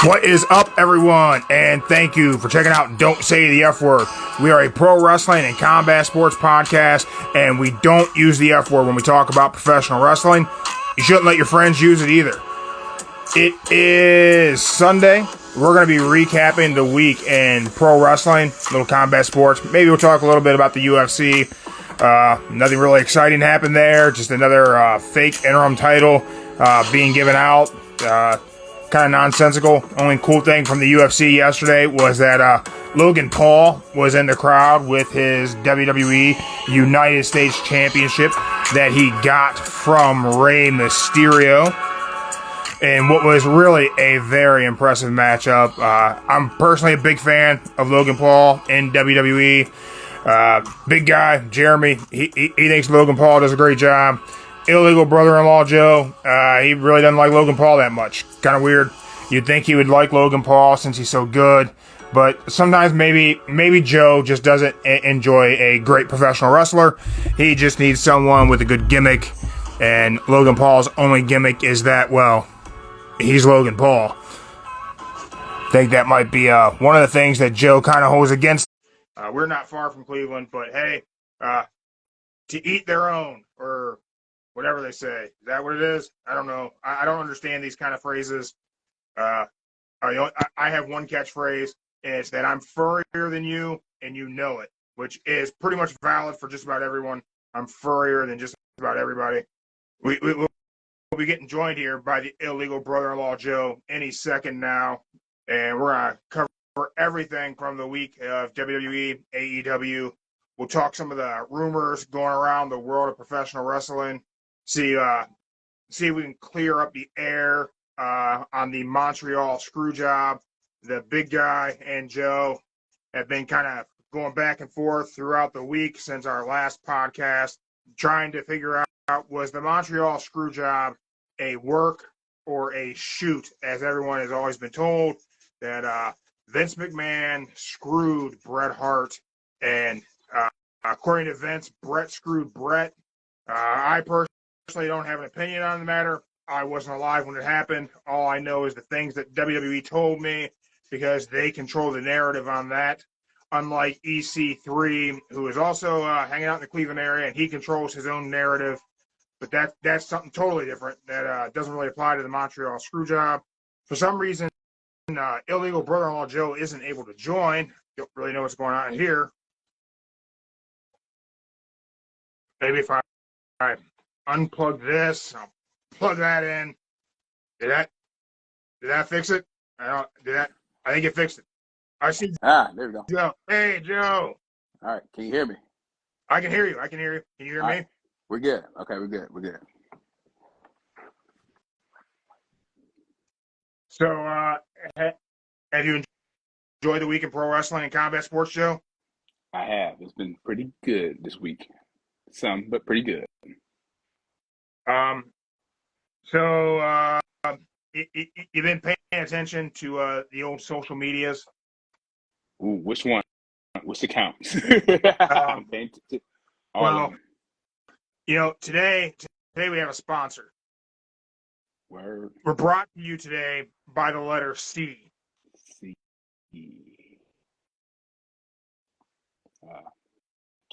What is up, everyone? And thank you for checking out Don't Say the F Word. We are a pro wrestling and combat sports podcast, and we don't use the F word when we talk about professional wrestling. You shouldn't let your friends use it either. It is Sunday. We're going to be recapping the week in pro wrestling, little combat sports. Maybe we'll talk a little bit about the UFC. Nothing really exciting happened there. Just another fake interim title being given out. Kind of nonsensical. Only cool thing from the UFC yesterday was that Logan Paul was in the crowd with his WWE United States Championship that he got from Rey Mysterio. And what was really a very impressive matchup. I'm personally a big fan of Logan Paul in WWE. Big guy, Jeremy, he thinks Logan Paul does a great job. Illegal brother-in-law Joe, he really doesn't like Logan Paul that much. Kind of weird. You'd think he would like Logan Paul since he's so good. But sometimes maybe Joe just doesn't enjoy a great professional wrestler. He just needs someone with a good gimmick. And Logan Paul's only gimmick is that, well, he's Logan Paul. I think that might be one of the things that Joe kind of holds against. We're not far from Cleveland, but hey, to eat their own, or whatever they say. Is that what it is? I don't know. I don't understand these kind of phrases. I have one catchphrase, and it's that I'm furrier than you, and you know it, which is pretty much valid for just about everyone. I'm furrier than just about everybody. We'll be getting joined here by the illegal brother-in-law Joe any second now, and we're going to cover everything from the week of WWE, AEW. We'll talk some of the rumors going around the world of professional wrestling. See if we can clear up the air on the Montreal Screwjob. The big guy and Joe have been kind of going back and forth throughout the week since our last podcast, trying to figure out, was the Montreal Screwjob a work or a shoot, as everyone has always been told, that Vince McMahon screwed Bret Hart, and according to Vince, Bret screwed Bret. I personally don't have an opinion on the matter. I wasn't alive when it happened. All I know is the things that WWE told me, because they control the narrative on that. Unlike EC3, who is also hanging out in the Cleveland area, and he controls his own narrative. But that's something totally different that doesn't really apply to the Montreal Screwjob. For some reason, illegal brother-in-law Joe isn't able to join. Don't really know what's going on here. Maybe if I unplug this, I'll plug that in. Did that fix it? I think it fixed it. I see. There we go. Joe. Hey, Joe. All right. Can you hear me? I can hear you. Can you hear me? Right. We're good. Okay, we're good. So, have you enjoyed the week in pro wrestling and combat sports, Joe? I have. It's been pretty good this week. Some, but pretty good. So you've been paying attention to the old social medias? Ooh, which one? What's the count? Well, today we have a sponsor. Word. We're brought to you today by the letter C. C.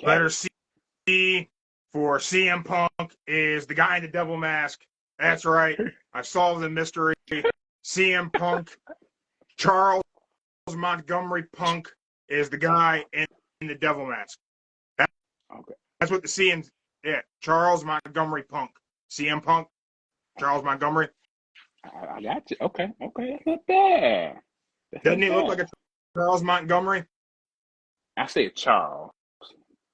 Letter C for CM Punk is the guy in the devil mask. That's right. I solved the mystery. CM Punk, Charles Montgomery Punk, is the guy in the devil mask. That's what the CM. Yeah, Charles Montgomery Punk. CM Punk, Charles Montgomery. I got you. Okay, that's not bad. Doesn't he look like a Charles Montgomery? I say Charles.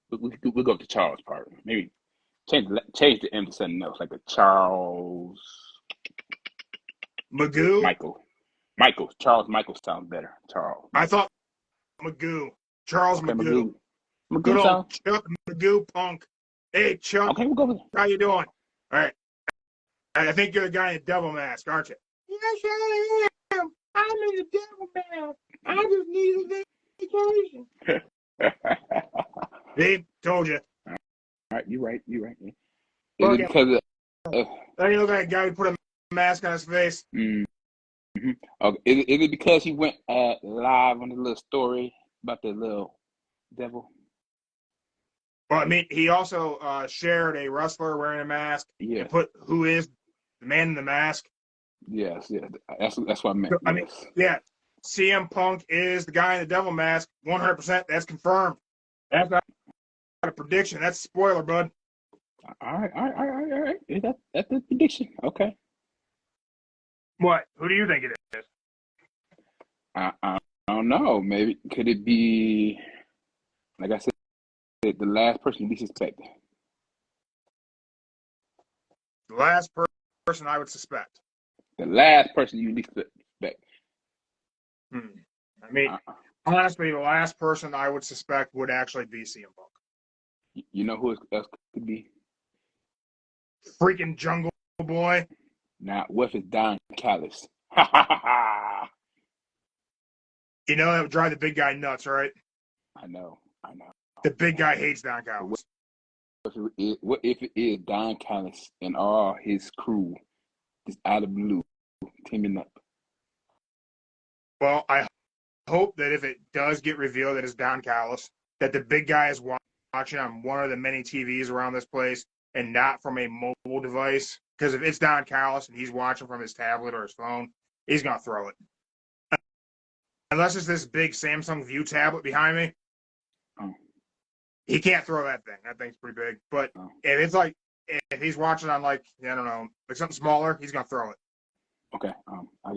We'll go to Charles part. Maybe change the M to something else, like a Charles Magoo? Michael. Charles Michael sounds better. Charles. I thought Magoo. Charles Magoo. Good old Chuck Magoo Punk. Hey, Chuck. Okay, we'll go with it. How you doing? All right. I think you're the guy in the devil mask, aren't you? Yes, I am. I'm in the devil mask. I just need a vacation. See? Told you. All right, you're right. Look, because you look like a guy who put a mask on his face. Okay. Is it because he went live on the little story about the little devil? Well, I mean, he also shared a wrestler wearing a mask and Yes. put who is the man in the mask. Yes. Yeah. That's what I meant. So, I mean, Yes. yeah, CM Punk is the guy in the devil mask. 100%. That's confirmed. That's not a prediction. That's a spoiler, bud. All right. All right. All right. All right. That's the prediction. Okay. What? Who do you think it is? I don't know. Maybe could it be like I said, the last person to be suspected? The last person I would suspect. The last person you least suspect. I mean, honestly, the last person I would suspect would actually be CM Punk. You know who else could be? Freaking Jungle Boy. Now, what if it's Don Callis? Ha ha ha ha! You know that would drive the big guy nuts, right? I know. The big guy hates Don Callis. What if it is Don Callis and all his crew just out of blue teaming up? Well, I hope that if it does get revealed that it's Don Callis, that the big guy is watching on one of the many TVs around this place and not from a mobile device. Because if it's Don Callis and he's watching from his tablet or his phone, he's going to throw it. Unless it's this big Samsung View tablet behind me. Oh. He can't throw that thing. That thing's pretty big. But if it's like, if he's watching on like, I don't know, like something smaller, he's going to throw it. Okay. I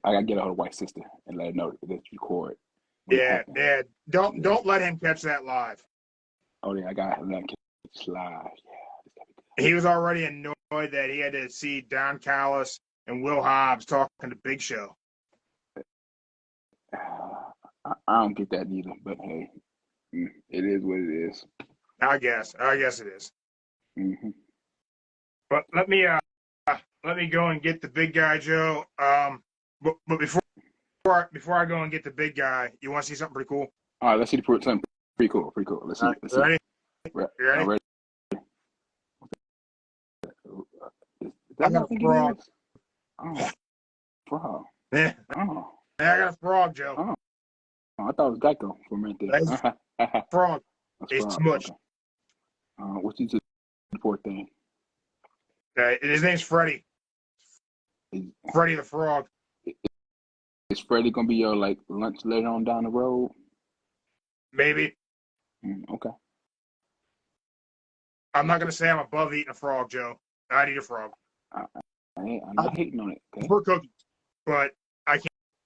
gotta get a hold of White Sister and let her know that you record. Yeah. Don't let him catch that live. Oh yeah, I gotta let him catch live. Yeah. He was already annoyed that he had to see Don Callis and Will Hobbs talking to Big Show. I don't get that either, but hey, it is what it is. I guess it is. Mm-hmm. But let me go and get the big guy, Joe. But before I go and get the big guy, you want to see something pretty cool? All right, let's see something pretty cool. Let's see. Let's see. Ready? You ready? ready? I got a frog. Oh, frog. Yeah. Oh. I got a frog, Joe. Oh, I thought it was Geico for a minute there. That's frog. It's smushed. Okay. What's the poor thing? His name's Freddy. Freddy the Frog. Is Freddy gonna be your like lunch later on down the road? Maybe. Okay. I'm not gonna say I'm above eating a frog, Joe. I'd eat a frog. I'm not hating on it. Okay? For cookies, but I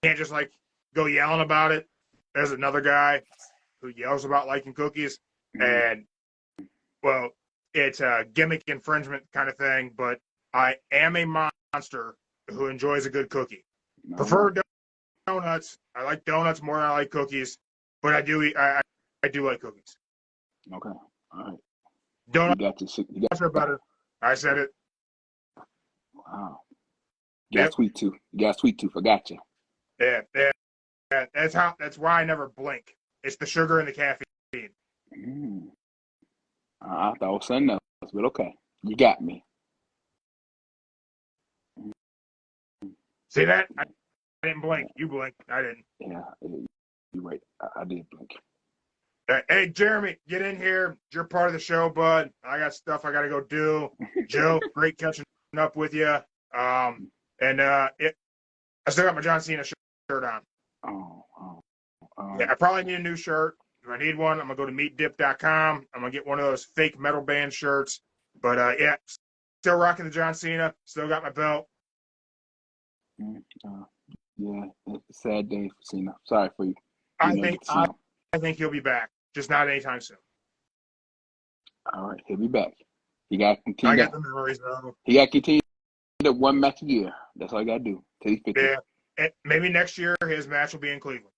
can't just like go yelling about it. There's another guy who yells about liking cookies, and well, it's a gimmick infringement kind of thing. But I am a monster who enjoys a good cookie. No. Prefer donuts. I like donuts more than I like cookies, but I do like cookies. Okay. All right. Donuts are better. I said it. Wow. You got sweet tooth. I got you. Yeah. That's why I never blink. It's the sugar and the caffeine. I thought it was something else, but okay. You got me. See that? I didn't blink. You blinked. I didn't. Yeah, you're right. I did blink. Hey, Jeremy, get in here. You're part of the show, bud. I got stuff I got to go do. Joe, great catching up with you. I still got my John Cena shirt on. Yeah, I probably need a new shirt. If I need one, I'm going to go to meatdip.com. I'm going to get one of those fake metal band shirts. But, yeah, still rocking the John Cena. Still got my belt. Yeah, it's a sad day for Cena. Sorry for you. I think he'll be back, just not anytime soon. All right, he'll be back. He got to continue. I got the memories, though. He got to continue to one match a year. That's all I got to do till he's 50. Yeah, maybe next year his match will be in Cleveland.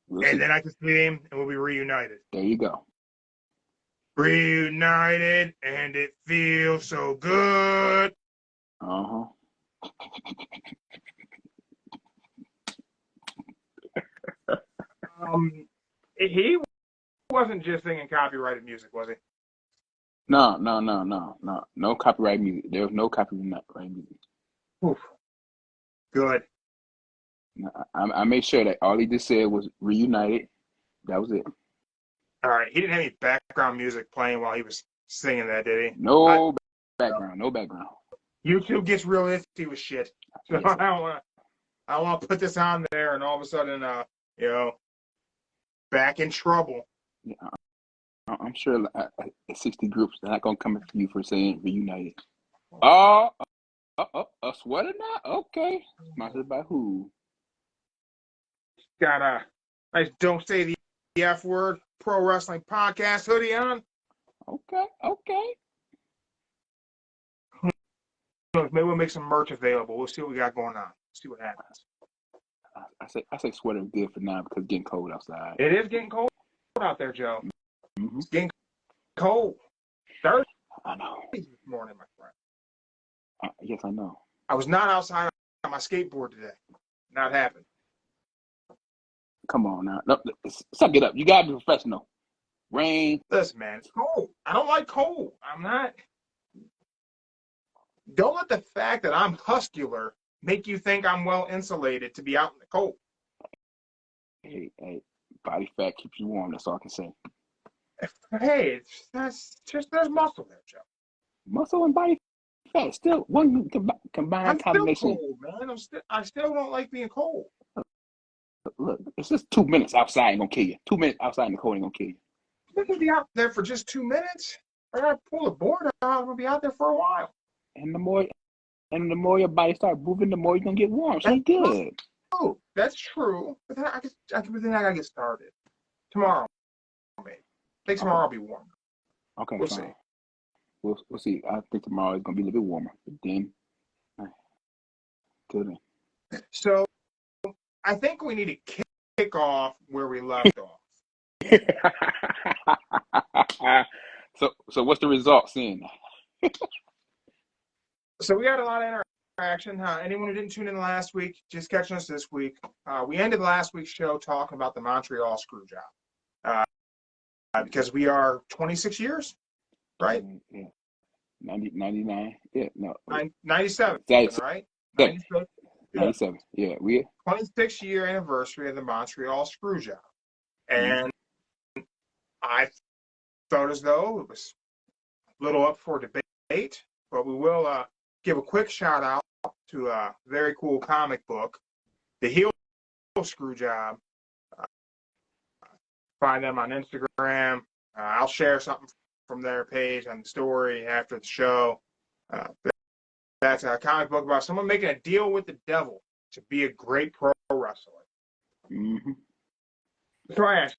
Then I can see him, and we'll be reunited. There you go. Reunited, and it feels so good. He wasn't just singing copyrighted music, was he? No. No copyright music. There was no copyright music. Oof. Good. I made sure that all he just said was reunited. That was it. All right. He didn't have any background music playing while he was singing that, did he? No background. YouTube gets real iffy with shit. So Yes, I don't want to put this on there and all of a sudden, back in trouble. yeah, I'm sure 60 groups are not going to come after you for saying reunited. Oh, a sweater now? Okay. Sponsored by who? Got a nice Don't Say the F Word Pro Wrestling Podcast hoodie on. Okay. Maybe we'll make some merch available. We'll see what we got going on. See what happens. I say sweater is good for now because it's getting cold outside. It is getting cold out there, Joe. Mm-hmm. It's getting cold. Thursday I know. this morning, my friend. Yes, I know. I was not outside on my skateboard today. Not happened. Come on now. No, suck it up. You got to be professional. Rain. Listen, man, it's cold. I don't like cold. I'm not. Don't let the fact that I'm muscular make you think I'm well insulated to be out in the cold. Hey, body fat keeps you warm. That's all I can say. Hey, there's muscle there, Joe. Muscle and body fat still one combined I'm combination. still cold, man. I still don't like being cold. Look, it's just 2 minutes outside ain't gonna kill you. 2 minutes outside in the cold ain't gonna kill you. We're gonna be out there for just 2 minutes. I gotta pull the board out. I'm gonna be out there for a while. And the more your body starts moving, the more you're gonna get warm. So it's good. Oh, that's true. But then I gotta get started tomorrow. Maybe. I think tomorrow I'll be warm. Okay, we'll fine. see. We'll see. I think tomorrow is gonna be a little bit warmer. But then, till then. So I think we need to kick off where we left off. So what's the result seeing? So we had a lot of interaction. Anyone who didn't tune in last week, just catching us this week. We ended last week's show talking about the Montreal Screwjob because we are 26 years, right? Yeah. 99. Yeah, no. 97, right? 97. 97. Yeah, we 26-year anniversary of the Montreal Screwjob. And I felt as though it was a little up for debate, but we will give a quick shout out to a very cool comic book, The Heel Screwjob. Find them on Instagram. I'll share something from their page on the story after the show. That's a comic book about someone making a deal with the devil to be a great pro wrestler. Mm-hmm. So I ask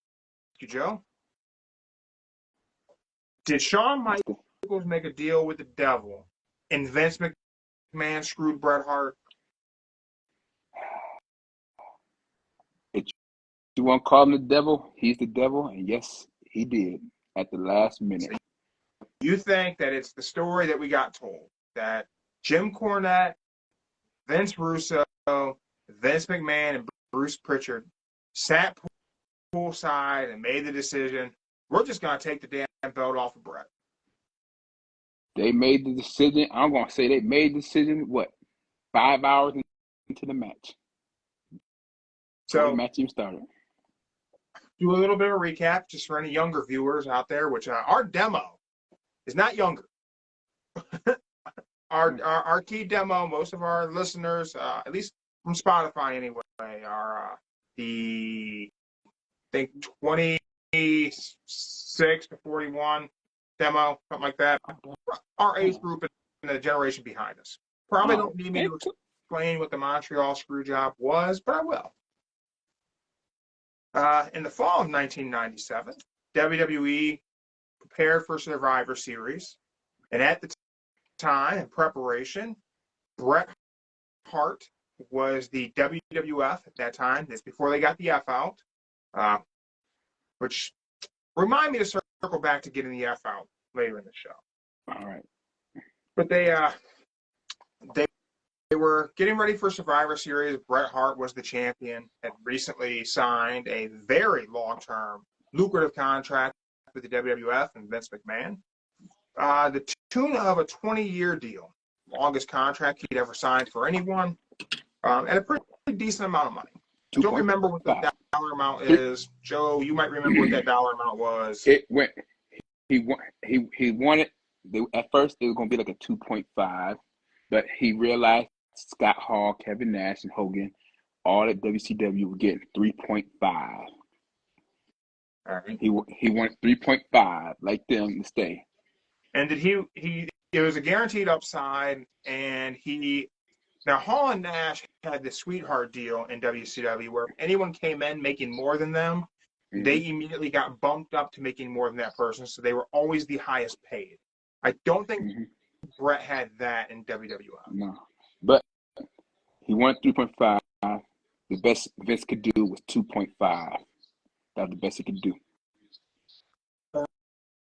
you, Joe, did Shawn Michaels make a deal with the devil and Vince McMahon screwed Bret Hart? If you want to call him the devil, he's the devil, and yes, he did at the last minute. So you think that it's the story that we got told, that Jim Cornette, Vince Russo, Vince McMahon, and Bruce Pritchard sat poolside and made the decision, we're just going to take the damn belt off of Bret. They made the decision. I'm going to say they made the decision, 5 hours into the match. So the match even started. Do a little bit of a recap just for any younger viewers out there, which our demo is not younger. Our key demo, most of our listeners, at least from Spotify anyway, are the, I think, 26 to 41 demo, something like that. Our age group and the generation behind us. Probably don't need me to explain what the Montreal Screwjob was, but I will. In the fall of 1997, WWE prepared for Survivor Series, and at the time, in preparation, Bret Hart was the WWF at that time. That's before they got the F out, which remind me to circle back to getting the F out later in the show. All right. But they were getting ready for Survivor Series. Bret Hart was the champion, had recently signed a very long-term, lucrative contract with the WWF and Vince McMahon. The tune of a 20-year deal, longest contract he'd ever signed for anyone. at a pretty decent amount of money. Don't remember what the dollar amount is. Joe, you might remember what that dollar amount was. It went. He wanted. At first, it was going to be like a 2.5, but he realized Scott Hall, Kevin Nash, and Hogan, all at WCW, were getting 3.5. All right. He wanted 3.5, like them, to stay. And did he? It was a guaranteed upside, and now Hall and Nash had the sweetheart deal in WCW where if anyone came in making more than them, they immediately got bumped up to making more than that person, so they were always the highest paid. I don't think Bret had that in WWF. No, but he wanted 3.5. The best Vince could do was 2.5. That was the best he could do.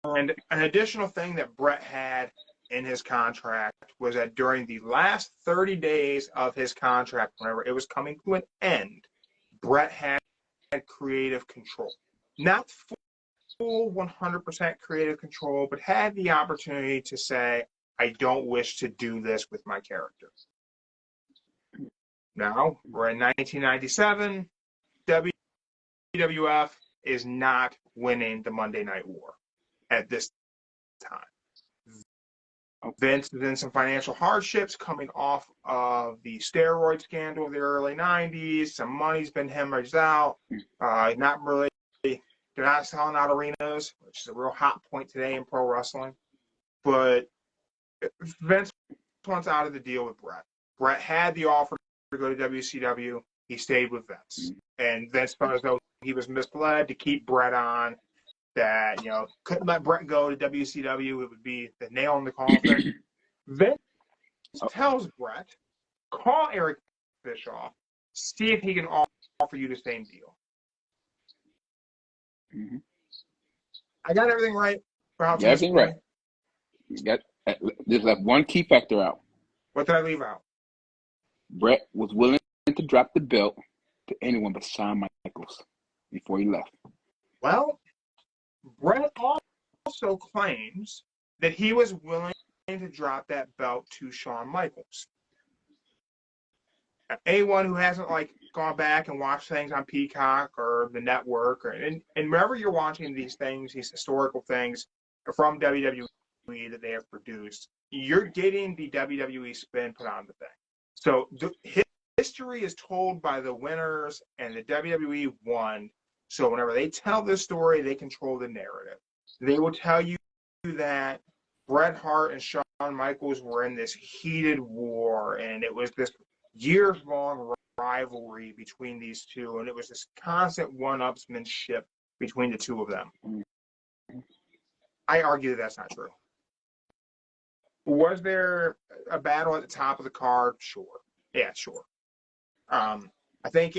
And an additional thing that Bret had in his contract was that during the last 30 days of his contract, whenever it was coming to an end, Bret had creative control. Not full 100% creative control, but had the opportunity to say, I don't wish to do this with my character. Now, we're in 1997. WWF is not winning the Monday Night War at this time. Vince is in some financial hardships coming off of the steroid scandal of the early 90s. Some money's been hemorrhaged out. They're not selling out arenas, which is a real hot point today in pro wrestling. But Vince wants out of the deal with Bret. Bret had the offer to go to WCW. He stayed with Vince. And Vince felt as though he was misled to keep Bret on, that, couldn't let Bret go to WCW. It would be the nail in the coffin. Vince tells Bret, call Eric Bischoff, see if he can offer you the same deal. I got everything right. Everything right. Just left one key factor out. What did I leave out? Bret was willing to drop the belt to anyone but Shawn Michaels before he left. Well, Bret also claims that he was willing to drop that belt to Shawn Michaels. Anyone who hasn't gone back and watched things on Peacock or the network, and wherever you're watching these things, these historical things from WWE that they have produced, you're getting the WWE spin put on the thing. So history is told by the winners, and the WWE won. So whenever they tell this story, they control the narrative. They will tell you that Bret Hart and Shawn Michaels were in this heated war, and it was this years-long rivalry between these two, and it was this constant one-upsmanship between the two of them. I argue that that's not true. Was there a battle at the top of the card? Sure. Yeah, sure. I think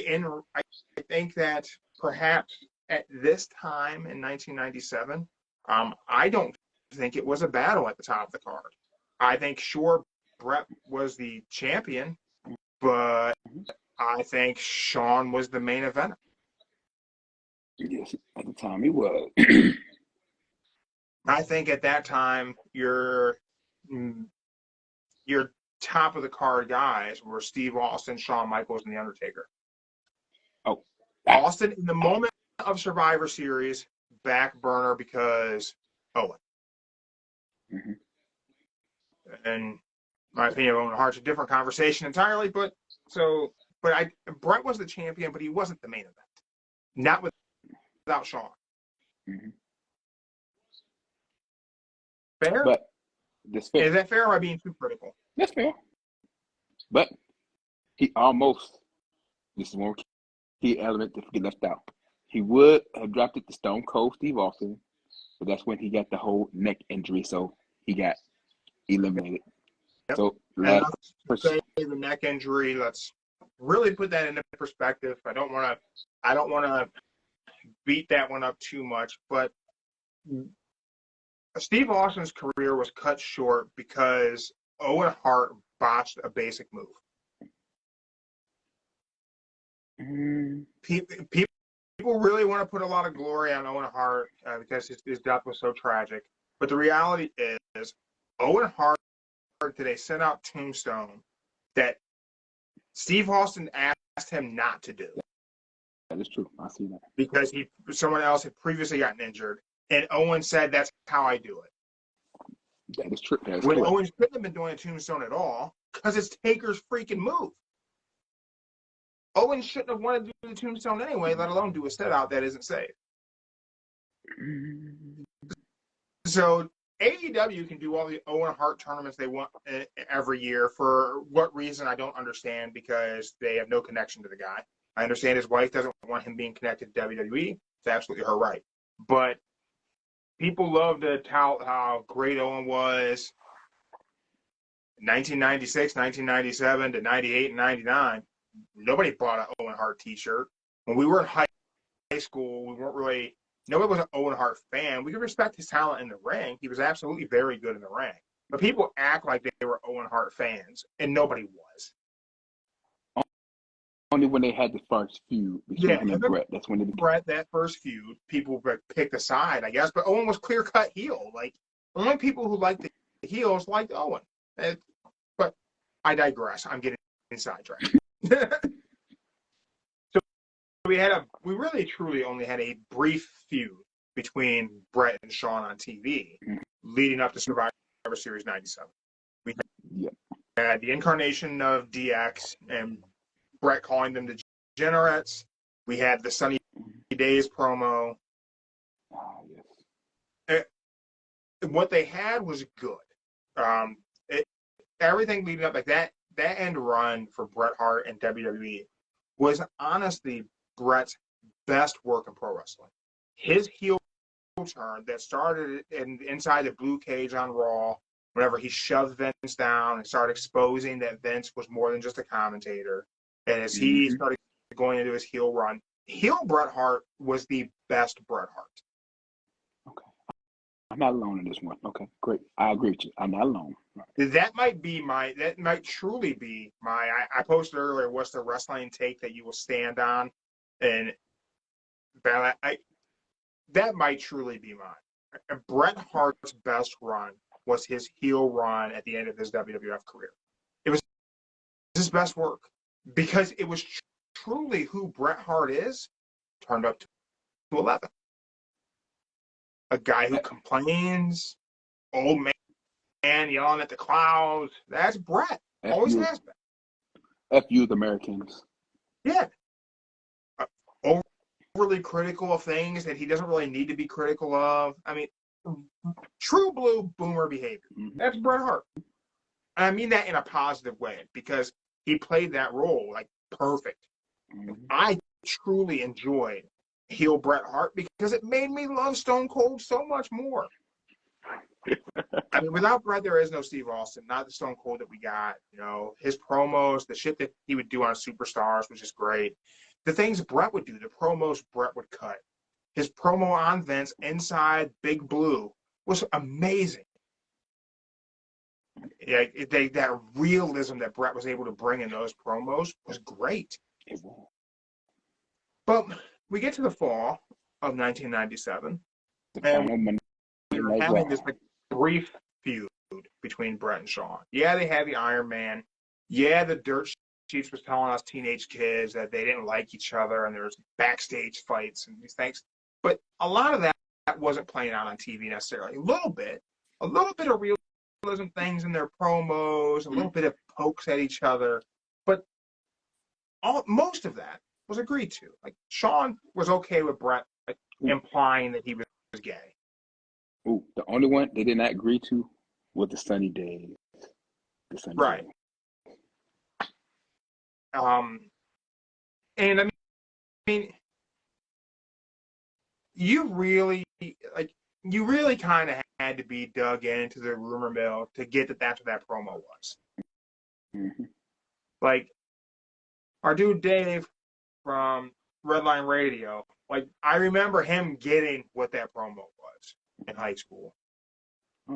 that perhaps at this time in 1997, I don't think it was a battle at the top of the card. I think, sure, Bret was the champion, but I think Shawn was the main eventer. Yes, at the time he was. I think at that time your top of the card guys were Steve Austin, Shawn Michaels, and The Undertaker. Oh, Austin in the moment of Survivor Series, back burner because Owen. And my opinion of Owen Hart's a different conversation entirely, but Bret was the champion, but he wasn't the main event. Not without Shawn. Fair? But that's fair. Is that fair, or am I being too critical? That's fair. But he almost, this is one key element that get left out. He would have dropped it to Stone Cold Steve Austin, but that's when he got the whole neck injury, so he got eliminated. Yep. So let's say the neck injury, let's really put that into perspective. I don't want to beat that one up too much, but Steve Austin's career was cut short because Owen Hart botched a basic move. People really want to put a lot of glory on Owen Hart because his death was so tragic. But the reality is, Owen Hart did a send-out tombstone that Steve Austin asked him not to do. That is true. I see that. Because someone else had previously gotten injured, and Owen said, "That's how I do it." That is true. That is when correct. Owen shouldn't have been doing a tombstone at all, because it's Taker's freaking move. Owen shouldn't have wanted to do the tombstone anyway, let alone do a set out that isn't safe. So AEW can do all the Owen Hart tournaments they want every year. For what reason, I don't understand, because they have no connection to the guy. I understand his wife doesn't want him being connected to WWE. It's absolutely her right. But people love to tout how great Owen was 1996, 1997 to 98 and 99. Nobody bought an Owen Hart t-shirt. When we were in high school, nobody was an Owen Hart fan. We could respect his talent in the ring. He was absolutely very good in the ring. But people act like they were Owen Hart fans, and nobody was. Only when they had the first feud between him and Brett. That's when they became. Brett, that first feud, people picked a side, I guess. But Owen was clear-cut heel. Like, only people who liked the heels liked Owen. But I digress. I'm getting sidetracked. So we really truly only had a brief feud between Brett and Shawn on TV leading up to Survivor Series 97. We had the incarnation of DX and Brett calling them degenerates. We had the Sunny Days promo. What they had was good. Everything leading up, like that end run for Bret Hart and WWE was honestly Bret's best work in pro wrestling. His heel turn that started inside the blue cage on Raw, whenever he shoved Vince down and started exposing that Vince was more than just a commentator. And as he started going into his heel run, heel Bret Hart was the best Bret Hart. Okay. I'm not alone in this one. Okay, great. I agree with you. I'm not alone. That might truly be my, I posted earlier, what's the wrestling take that you will stand on? And that might truly be mine. Bret Hart's best run was his heel run at the end of his WWF career. It was his best work, because it was truly who Bret Hart is, turned up to 11. A guy who complains, old man yelling at the clouds. That's Bret. Always has been. F you, the Americans. Yeah. Overly critical of things that he doesn't really need to be critical of. I mean, true blue boomer behavior. That's Bret Hart. And I mean that in a positive way, because he played that role like perfect. I truly enjoyed heel Bret Hart because it made me love Stone Cold so much more. I mean, without Bret, there is no Steve Austin, not the Stone Cold that we got. You know, his promos, the shit that he would do on Superstars, which is great. The things Bret would do, the promos Bret would cut. His promo on Vince inside Big Blue was amazing. Yeah, that realism that Bret was able to bring in those promos was great. But we get to the fall of 1997, and we were having this brief feud between Bret and Shawn. Yeah, they had the Iron Man. Yeah, the Dirt Sheets was telling us teenage kids that they didn't like each other, and there was backstage fights and these things. But a lot of that wasn't playing out on TV necessarily. A little bit of realism things in their promos, a little bit of pokes at each other. But most of that was agreed to. Like, Shawn was okay with Bret implying that he was gay. Ooh, the only one they did not agree to was the Sunny Days. Right. And I mean, you really kind of had to be dug into the rumor mill to get that that's what that promo was. Like, our dude Dave from Redline Radio, like, I remember him getting what that promo was in high school.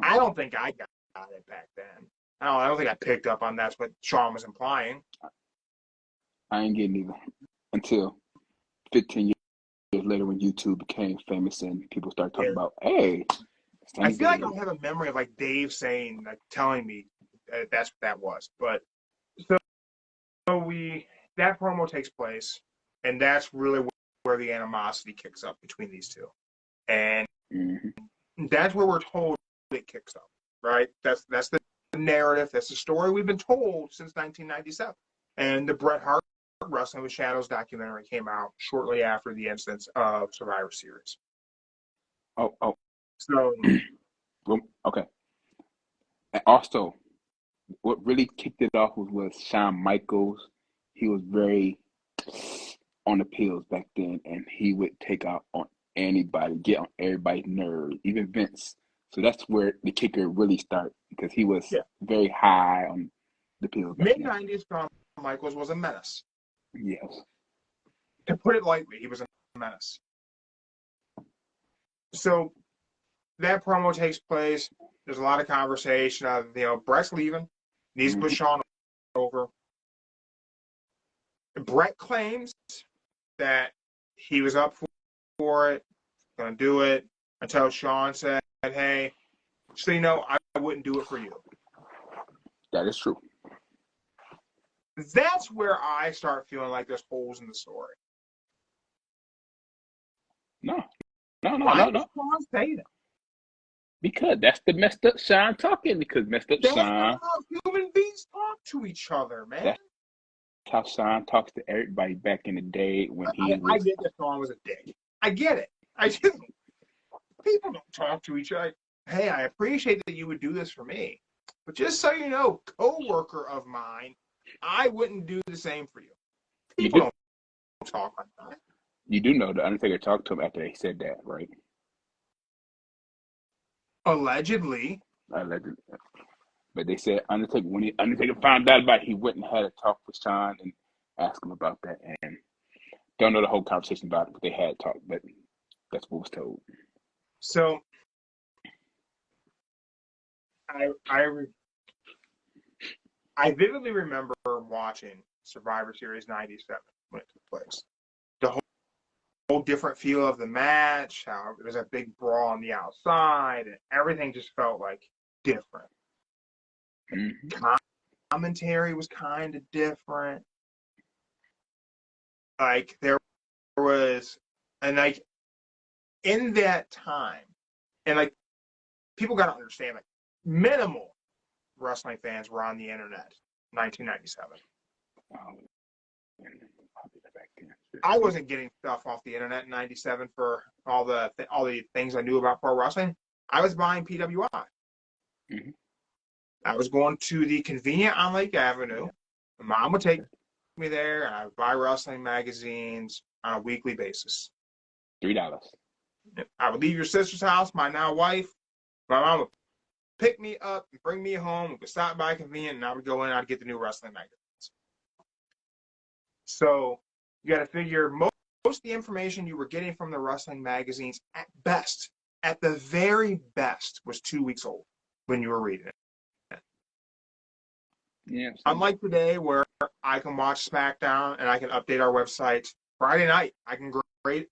I don't think I got it back then. I don't think I picked up on that's what Shawn was implying. I ain't getting either until 15 years later when YouTube became famous and people started talking about, hey. I feel like I have a memory of like Dave saying, like, telling me that's what that was. But that promo takes place, and that's really where the animosity kicks up between these two. And that's where we're told it kicks up, right? That's the narrative. That's the story we've been told since 1997. And the Bret Hart Wrestling with Shadows documentary came out shortly after the instance of Survivor Series. Oh. So, okay. And also, what really kicked it off was Shawn Michaels. He was very on the pills back then, and he would take out on anybody, get on everybody's nerves, even Vince. So that's where the kicker really started, because he was very high on the pills. Mid-90s, Shawn Michaels was a menace. Yes. To put it lightly, he was a menace. So that promo takes place. There's a lot of conversation of, Bret's leaving, needs to put Shawn over. Bret claims that he was up for it, going to do it, until Shawn said, hey, so I wouldn't do it for you. That is true. That's where I start feeling like there's holes in the story. No. Why does Shawn say that? Because that's the messed up Shawn talking. Because messed up That's Shawn. how human beings talk to each other, man. That's how Shawn talks to everybody back in the day when he was. I get that Shawn was a dick. I get it. I do. People don't talk to each other. Hey, I appreciate that you would do this for me. But just so you know, co-worker of mine, I wouldn't do the same for you. People don't talk like that. You do know the Undertaker talked to him after they said that, right? Allegedly. But they said Undertaker, when Undertaker found out about it, he went and had a talk with Shawn and asked him about that. And don't know the whole conversation about it, but they had talked. But that's what was told. So I vividly remember watching Survivor Series 97 when it took place. The whole different feel of the match, how it was a big brawl on the outside, and everything just felt like different. Commentary was kind of different. Like there was, and like in that time, and like people got to understand, like minimal wrestling fans were on the internet in 1997. I wasn't getting stuff off the internet in 97 for all the things I knew about pro wrestling. I was buying PWI. I was going to the convenient on Lake Avenue. My mom would take me there, and I would buy wrestling magazines on a weekly basis. $3. I would leave your sister's house, my now wife. My mom would pick me up and bring me home. We could stop by convenient, and I would go in and I'd get the new wrestling magazines. So you got to figure most of the information you were getting from the wrestling magazines at the very best, was 2 weeks old when you were reading it. Yeah. Unlike today, where I can watch SmackDown and I can update our website Friday night. I can rate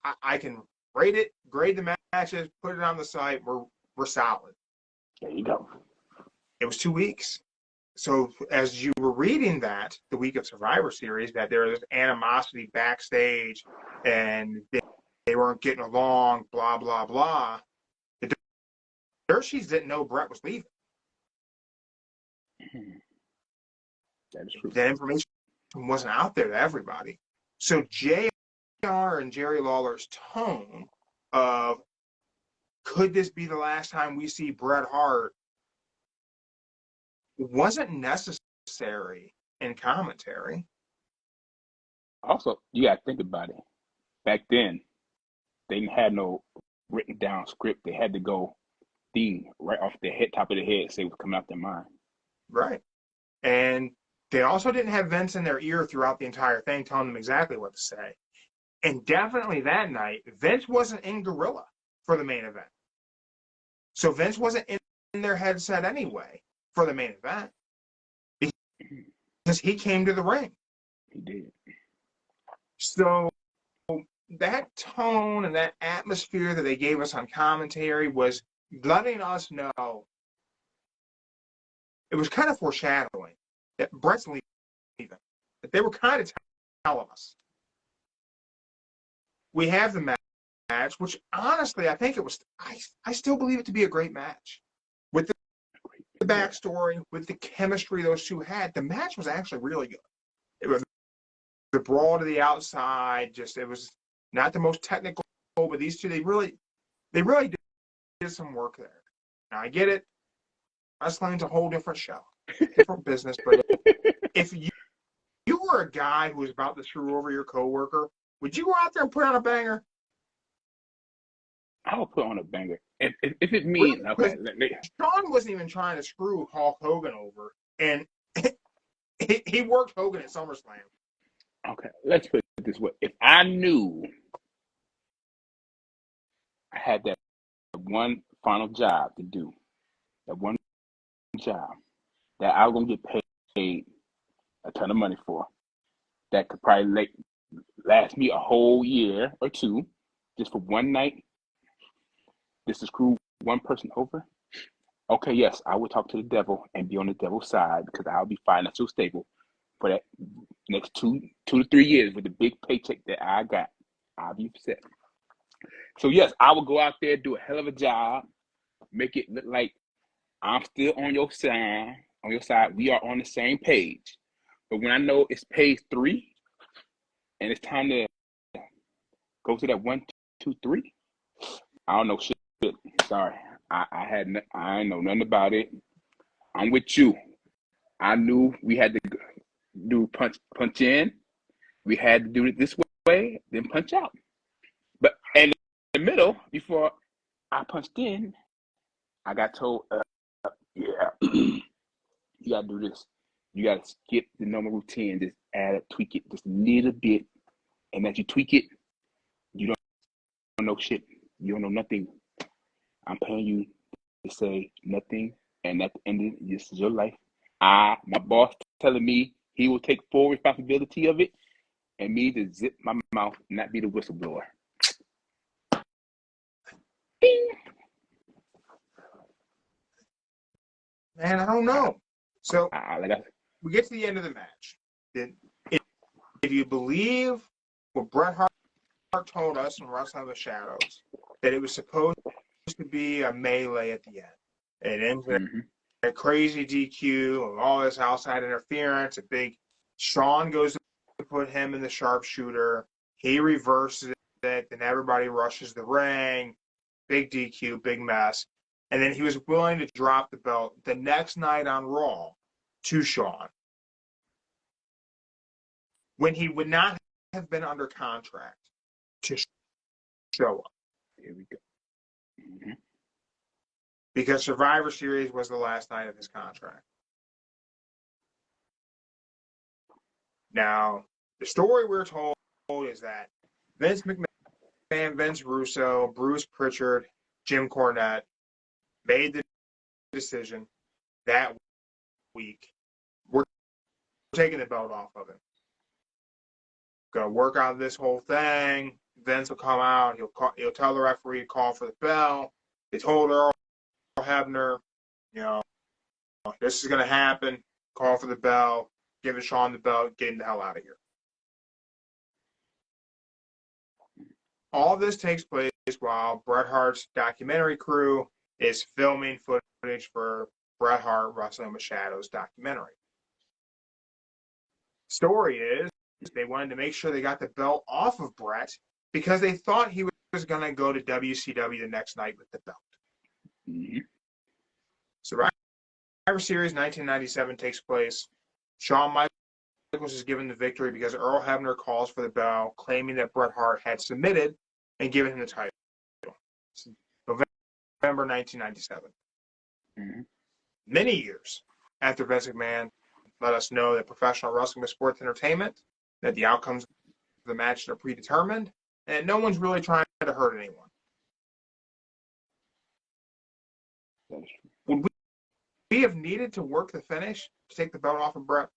it, grade the matches, put it on the site. We're solid. There you go. It was 2 weeks. So as you were reading that, the week of Survivor Series, that there was animosity backstage and they weren't getting along, blah, blah, blah. The dirt sheets didn't know Bret was leaving. That is true. That information wasn't out there to everybody. So JR and Jerry Lawler's tone of, could this be the last time we see Bret Hart, wasn't necessary in commentary. Also, you got to think about it. Back then, they didn't have no written down script. They had to go theme right off the top of the head, say what's coming out their mind. Right. And they also didn't have Vince in their ear throughout the entire thing telling them exactly what to say. And definitely that night, Vince wasn't in Gorilla for the main event. So Vince wasn't in their headset anyway for the main event. Because he came to the ring. He did. So that tone and that atmosphere that they gave us on commentary was letting us know, it was kind of foreshadowing that Bret's leaving. that they were kind of telling us. We have the match, which honestly, I think it was, I still believe it to be a great match. With the backstory, with the chemistry those two had, the match was actually really good. It was the brawl to the outside, it was not the most technical, but these two, they really did some work there. Now, I get it. Wrestling's a whole different show, different business, but if you were a guy who was about to screw over your coworker, would you go out there and put on a banger? I would put on a banger. If it means, okay. Sean wasn't even trying to screw Hulk Hogan over, and he worked Hogan at SummerSlam. Okay, let's put it this way. If I knew I had that one final job to do, that one job that I was going to get paid a ton of money for, that could probably last me a whole year or two, just for one night, just to screw one person over, okay, yes, I would talk to the devil and be on the devil's side because I'll be financially stable for that next 2 to 3 years with the big paycheck that I got. I'll be set. So yes, I will go out there, do a hell of a job, make it look like I'm still on your side. We are on the same page. But when I know it's page 3 and it's time to go to that 1, 2, 3, I don't know shit. Sorry, I ain't know nothing about it. I'm with you. I knew we had to do punch in. We had to do it this way, then punch out. But in the middle, before I punched in, I got told, yeah, you gotta do this. You gotta skip the normal routine, just add it, tweak it just a little bit. And as you tweak it, you don't know shit. You don't know nothing. I'm paying you to say nothing, and at the end of this is your life. My boss telling me he will take full responsibility of it, and me to zip my mouth and not be the whistleblower. Bing. Man, I don't know. So we get to the end of the match. If you believe what Bret Hart told us in Wrestling with Shadows, that it was supposed to be a melee at the end. It ends with a crazy DQ of all this outside interference. A big Shawn goes to put him in the sharpshooter. He reverses it, then everybody rushes the ring. Big DQ, big mess. And then he was willing to drop the belt the next night on Raw to Shawn, when he would not have been under contract to show up. Here we go. Because Survivor Series was the last night of his contract. Now, the story we're told is that Vince McMahon, Vince Russo, Bruce Pritchard, Jim Cornette made the decision that week. We're taking the belt off of him. Gonna work on this whole thing. Vince will come out. He'll tell the referee to call for the bell. They told Earl Hebner, this is gonna happen. Call for the bell. Giving Shawn the belt. Getting the hell out of here. All this takes place while Bret Hart's documentary crew is filming footage for Bret Hart Wrestling with Shadows documentary. Story is they wanted to make sure they got the belt off of Bret because they thought he was going to go to WCW the next night with the belt. Mm-hmm. Survivor Series 1997 takes place. Shawn Michaels is given the victory because Earl Hebner calls for the bell, claiming that Bret Hart had submitted and given him the title. It's November 1997. Mm-hmm. Many years after Vince McMahon let us know that professional wrestling was sports entertainment, that the outcomes of the match are predetermined, and no one's really trying to hurt anyone. Would we have needed to work the finish to take the belt off of Bret?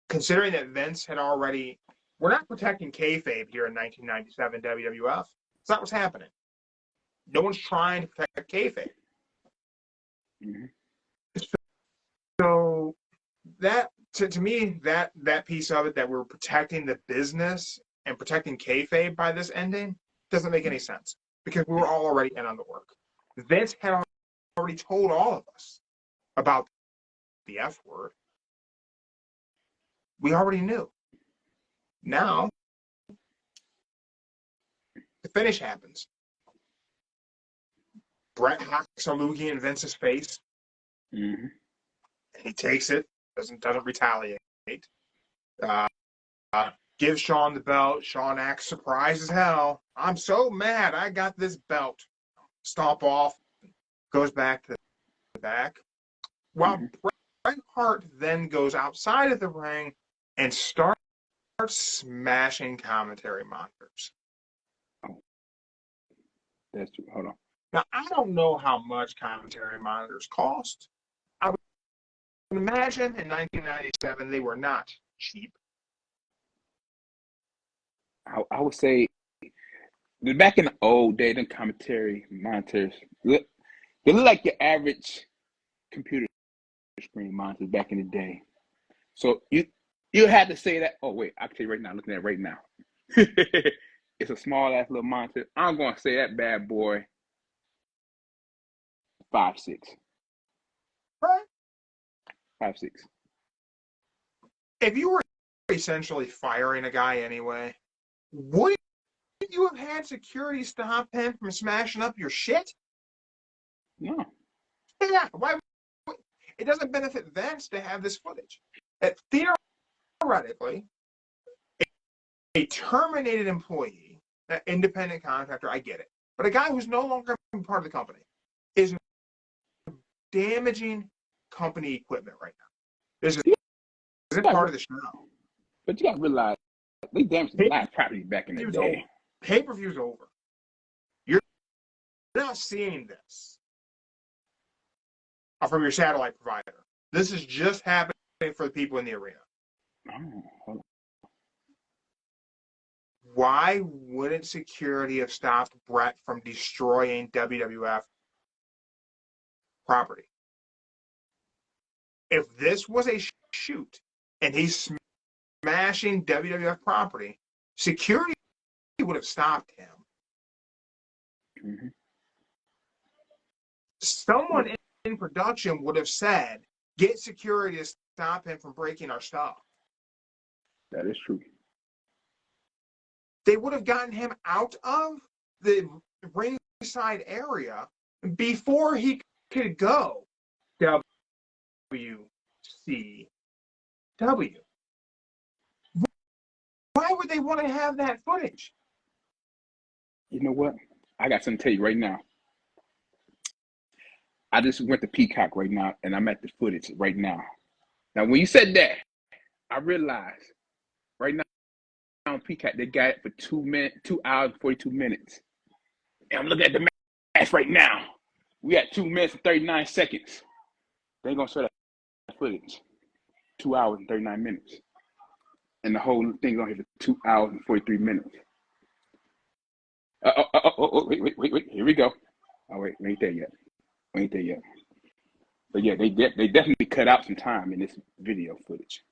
Considering that Vince had already... We're not protecting kayfabe here in 1997 WWF. It's not what's happening. No one's trying to protect kayfabe. Mm-hmm. So that to me, that piece of it, that we're protecting the business and protecting kayfabe by this ending, doesn't make any sense because we were all already in on the work. Vince had already told all of us about the F word. We already knew. Now, the finish happens. Bret hacks a loogie in Vince's face. Mm-hmm. And he takes it, doesn't retaliate. Gives Shawn the belt. Shawn acts surprised as hell. I'm so mad I got this belt. Stomp off. Goes back to the back. While Bret Hart then goes outside of the ring and starts smashing commentary monitors. That's true. Hold on. Now, I don't know how much commentary monitors cost. I would imagine in 1997 they were not cheap. I would say back in the old day, them commentary monitors, they look like your average computer screen monitors back in the day. So you had to say that. Oh wait, I can tell you right now. Looking at it right now, it's a small ass little monitor. I'm gonna say that bad boy 5'6". Right? 5'6". If you were essentially firing a guy anyway, wouldn't you have had security stop him from smashing up your shit? No. Yeah. Why? It doesn't benefit Vince to have this footage. Theoretically, a terminated employee, an independent contractor, I get it. But a guy who's no longer part of the company is damaging company equipment right now. Isn't part of the show. But you got to realize, they damaged a lot of property back in the day. Pay-per-view's over. You're not seeing this from your satellite provider. This is just happening for the people in the arena. Oh, hold on. Why wouldn't security have stopped Bret from destroying WWF property? If this was a shoot and he's smashing WWF property, security would have stopped him. Mm-hmm. Someone in production would have said, get security to stop him from breaking our stuff. That is true. They would have gotten him out of the ringside area before he could go WCW. Why would they want to have that footage? You know what? I got something to tell you right now. I just went to Peacock right now, and I'm at the footage right now. Now, when you said that, I realized right now on Peacock, they got it for 2 hours and 42 minutes. And I'm looking at the match right now. We at 2 minutes and 39 seconds. They ain't going to show that footage. 2 hours and 39 minutes. And the whole thing's on here for 2 hours and 43 minutes. Wait. Here we go. Oh, wait, we ain't there yet. But yeah, they definitely cut out some time in this video footage.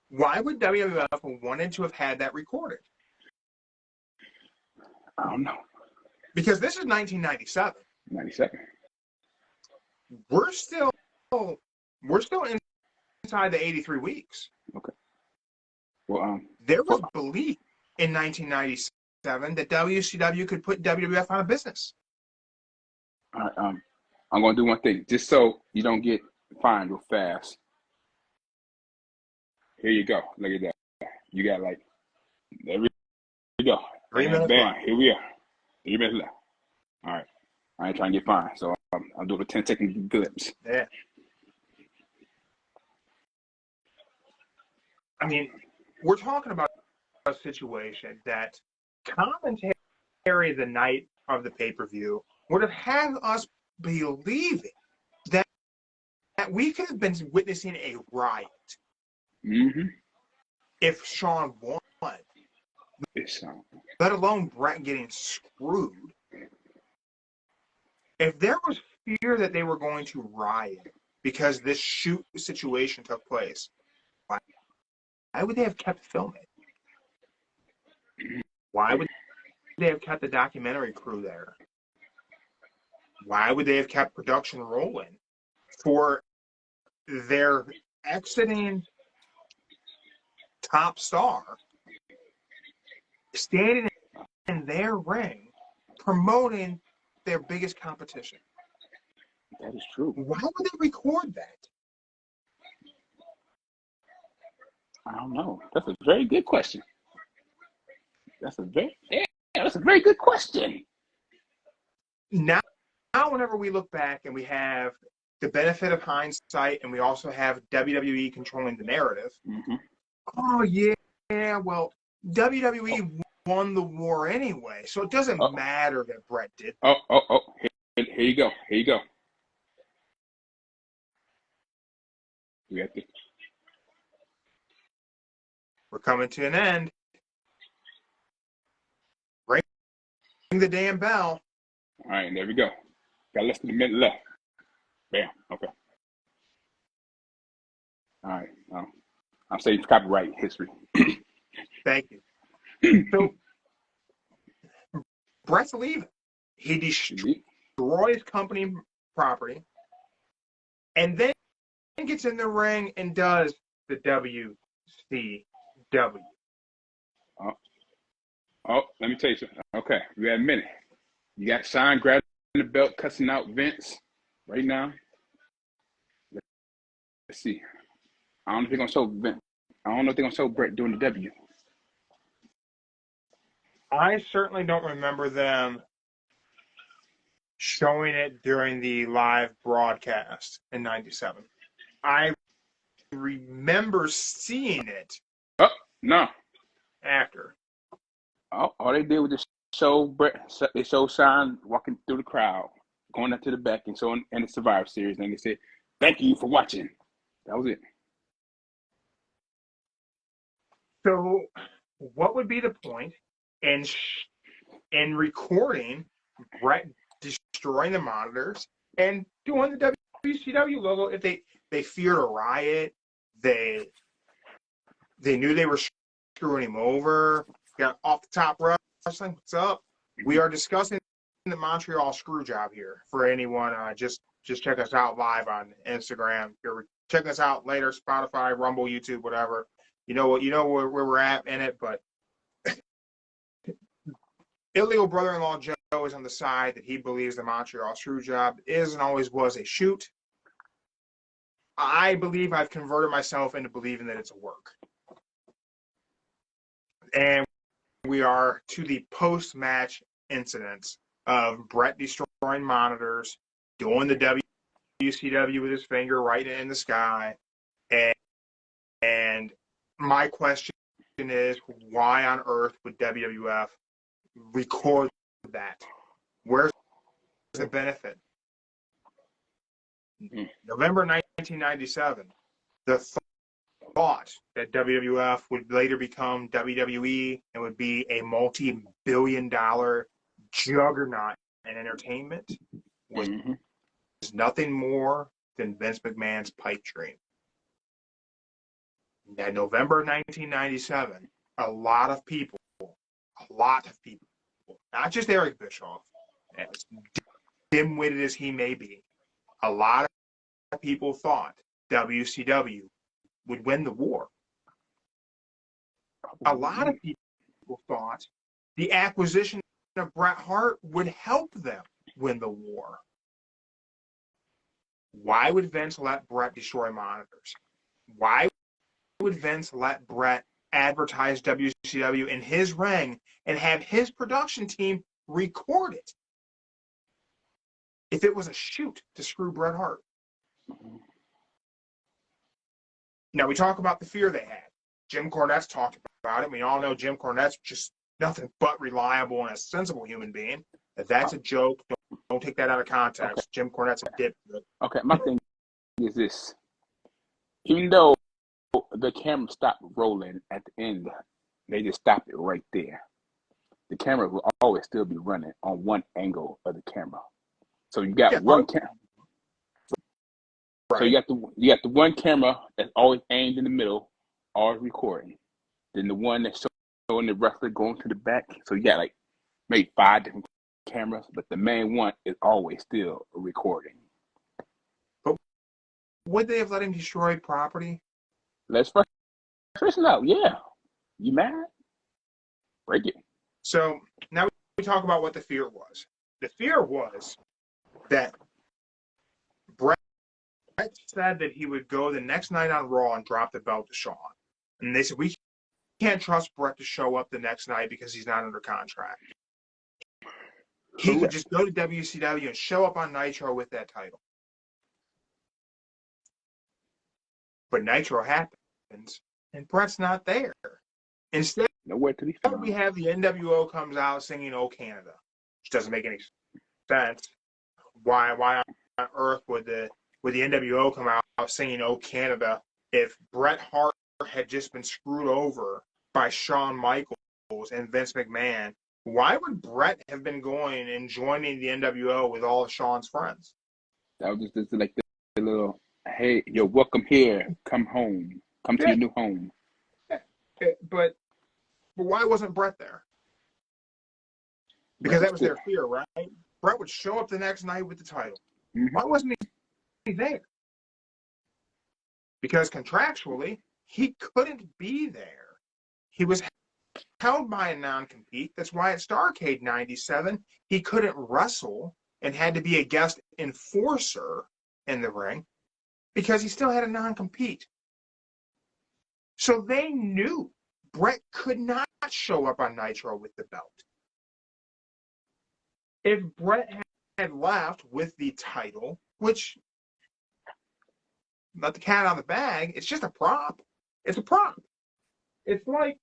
Why would WWF have wanted to have had that recorded? I don't know. Because this is 1997. 97. We're still inside the 83 weeks. Okay. Well, there was belief in 1997 that WCW could put WWF out of business. All right, I'm gonna do one thing, just so you don't get fined real fast. Here you go. Look at that. You got like, there we go. 3 minutes bam, left. Here we are. 3 minutes left. All right. I ain't trying to get fined, so I'm doing a 10-second glimpse. Yeah. I mean, we're talking about a situation that commentary the night of the pay-per-view would have had us believing that we could have been witnessing a riot. Mm-hmm. If Shawn won, let alone Bret getting screwed. If there was fear that they were going to riot because this shoot situation took place, why would they have kept filming? Why would they have kept the documentary crew there? Why would they have kept production rolling for their exiting top star standing in their ring promoting their biggest competition? That is true. Why would they record that? I don't know. That's a very good question. That's a very good question. Now, whenever we look back and we have the benefit of hindsight, and we also have WWE controlling the narrative. Mm-hmm. Oh yeah, well, WWE won the war anyway, so it doesn't matter that Brett did. Here you go. Here you go. We're coming to an end. Ring the damn bell. All right, there we go. Got less than a minute left. Bam. Okay. All right. I'm saying copyright history. Thank you. So Brett's leaving. He destroys company property, and then gets in the ring and does the WCW. Let me tell you something. Okay, we got a minute. You got Sean grabbing the belt, cussing out Vince right now. Let's see. I don't know if they're gonna show Vince. I don't know if they're gonna show Brett doing the W. I certainly don't remember them showing it during the live broadcast in '97. I remember seeing it. No. After. All they did was just show Brett. They showed Sean walking through the crowd, going up to the back, and showing in the Survivor Series, and they said, "Thank you for watching." That was it. So, what would be the point in recording Brett destroying the monitors and doing the WCW logo if they feared a riot? They knew they were screwing him over. Got off the top wrestling. What's up? We are discussing the Montreal Screwjob here. For anyone, just check us out live on Instagram. You're checking us out later, Spotify, Rumble, YouTube, whatever. You know where we're at in it, but illegal brother-in-law Joe is on the side that he believes the Montreal Screwjob is and always was a shoot. I believe I've converted myself into believing that it's a work. And we are to the post-match incidents of Brett destroying monitors, doing the WCW with his finger right in the sky, and my question is, why on earth would WWF record that? Where's the benefit? November 1997, the thought that WWF would later become WWE and would be a multi-billion-dollar juggernaut in entertainment was nothing more than Vince McMahon's pipe dream. In November 1997, a lot of people, not just Eric Bischoff, as dim-witted as he may be, a lot of people thought WCW would win the war. A lot of people thought the acquisition of Bret Hart would help them win the war. Why would Vince let Bret destroy monitors? Why would Vince let Bret advertise WCW in his ring and have his production team record it if it was a shoot to screw Bret Hart? Now, we talk about the fear they had. Jim Cornette's talked about it. We all know Jim Cornette's just nothing but reliable and a sensible human being. If that's a joke, don't take that out of context. Okay. Jim Cornette's a dip. Okay, my thing is this. Even though the camera stopped rolling at the end, they just stopped it right there. The camera will always still be running on one angle of the camera. So you got one camera. So you got the one camera that's always aimed in the middle, always recording. Then the one that's showing the wrestler going to the back. So you got like maybe 5 different cameras, but the main one is always still recording. But would they have let him destroy property? Let's first out. Yeah. You mad? Break it. So now we talk about what the fear was. The fear was that Brett said that he would go the next night on Raw and drop the belt to Shawn. And they said, we can't trust Brett to show up the next night because he's not under contract. He could just go to WCW and show up on Nitro with that title. But Nitro happens, and Brett's not there. Instead, nowhere to be found. We have the NWO comes out singing "Oh Canada," which doesn't make any sense. Why on earth would the NWO come out singing "Oh Canada" if Bret Hart had just been screwed over by Shawn Michaels and Vince McMahon? Why would Bret have been going and joining the NWO with all of Shawn's friends? That was just like the little, hey, you're welcome here. Come home. Come to your new home. But why wasn't Bret there? Because that was their fear, right? Bret would show up the next night with the title. Mm-hmm. Why wasn't he there? Because contractually, he couldn't be there. He was held by a non-compete. That's why at Starrcade 97, he couldn't wrestle and had to be a guest enforcer in the ring because he still had a non-compete. So they knew Bret could not show up on Nitro with the belt. If Bret had left with the title, which, let the cat out of the bag, it's just a prop. It's a prop. It's like,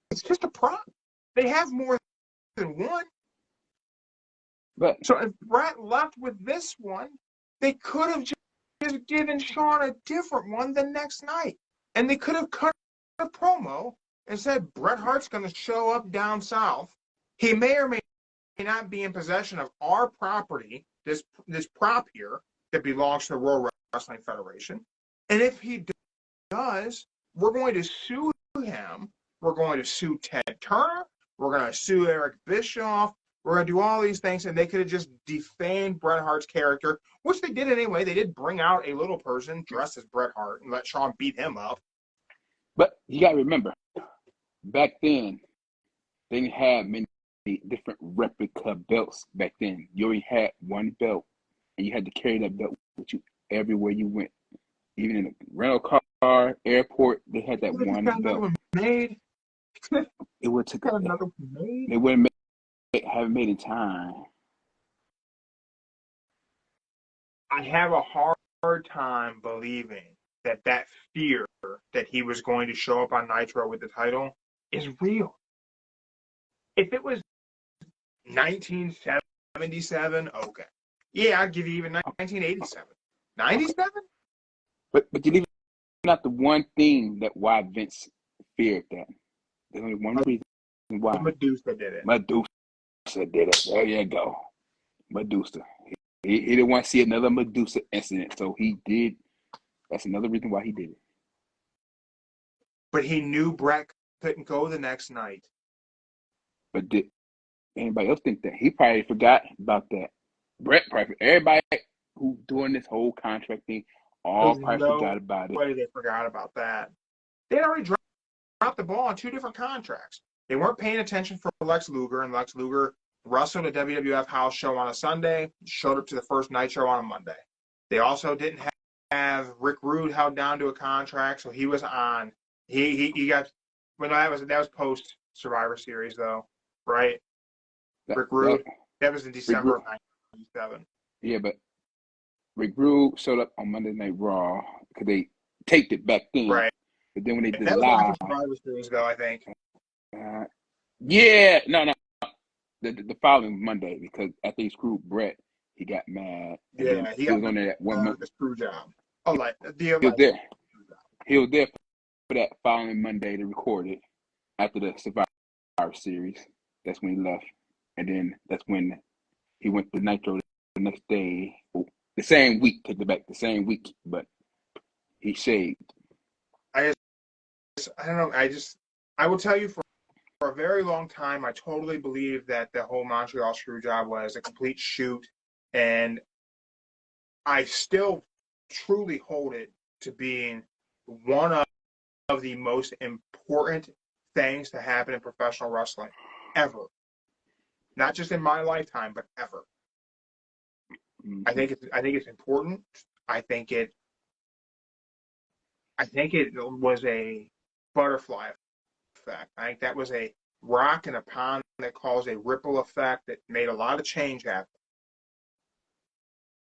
it's just a prop. They have more than one. But so if Bret left with this one, they could have just given Shawn a different one the next night. And they could have cut a promo and said, Bret Hart's going to show up down south. He may or may not be in possession of our property, this prop here, that belongs to the World Wrestling Federation. And if he does, we're going to sue him. We're going to sue Ted Turner. We're going to sue Eric Bischoff. We're going to do all these things, and they could have just defamed Bret Hart's character, which they did anyway. They did bring out a little person dressed as Bret Hart and let Shawn beat him up. But you got to remember, back then, they didn't have many different replica belts back then. You only had one belt, and you had to carry that belt with you everywhere you went. Even in a rental car, airport, they had that one belt. Made. It would take another made. They wouldn't haven't made in time. I have a hard time believing that fear that he was going to show up on Nitro with the title is real. If it was 1977, okay. Yeah, I'd give you even 1987. 97? But you leave out the one thing that why Vince feared that. There's only one reason why. Medusa did it. Medusa did it. There you go. Medusa. He didn't want to see another Medusa incident, so he did. That's another reason why he did it. But he knew Bret couldn't go the next night. But did anybody else think that? He probably forgot about that. Bret probably, everybody who doing this whole contract thing, all probably forgot about it. Way they forgot about that. They had already dropped the ball on 2 different contracts. They weren't paying attention for Lex Luger, and Lex Luger wrestled a WWF house show on a Sunday, showed up to the first Nitro on a Monday. They also didn't have Rick Rude held down to a contract, so he was on. He got. Well, no, that was post Survivor Series though, right? Rick Rude. That was in December of '97. Yeah, but Rick Rude showed up on Monday Night Raw because they taped it back then. Right. But then when they did that live, was Survivor Series though, I think. Yeah, no. The following Monday, because after he screwed Bret, he got mad. Yeah, he was on there that 1 month. The screw job. Oh, like he was there. He was there for that following Monday to record it after the Survivor Series. That's when he left. And then that's when he went to Nitro the next day. Well, the same week, take it back, the same week, but he shaved. I don't know. I will tell you for a very long time, I totally believed that the whole Montreal Screwjob was a complete shoot, and I still truly hold it to being one of the most important things to happen in professional wrestling ever. Not just in my lifetime, but ever. Mm-hmm. I think it's important. I think it was a butterfly effect. I think that was a rock in a pond that caused a ripple effect that made a lot of change happen.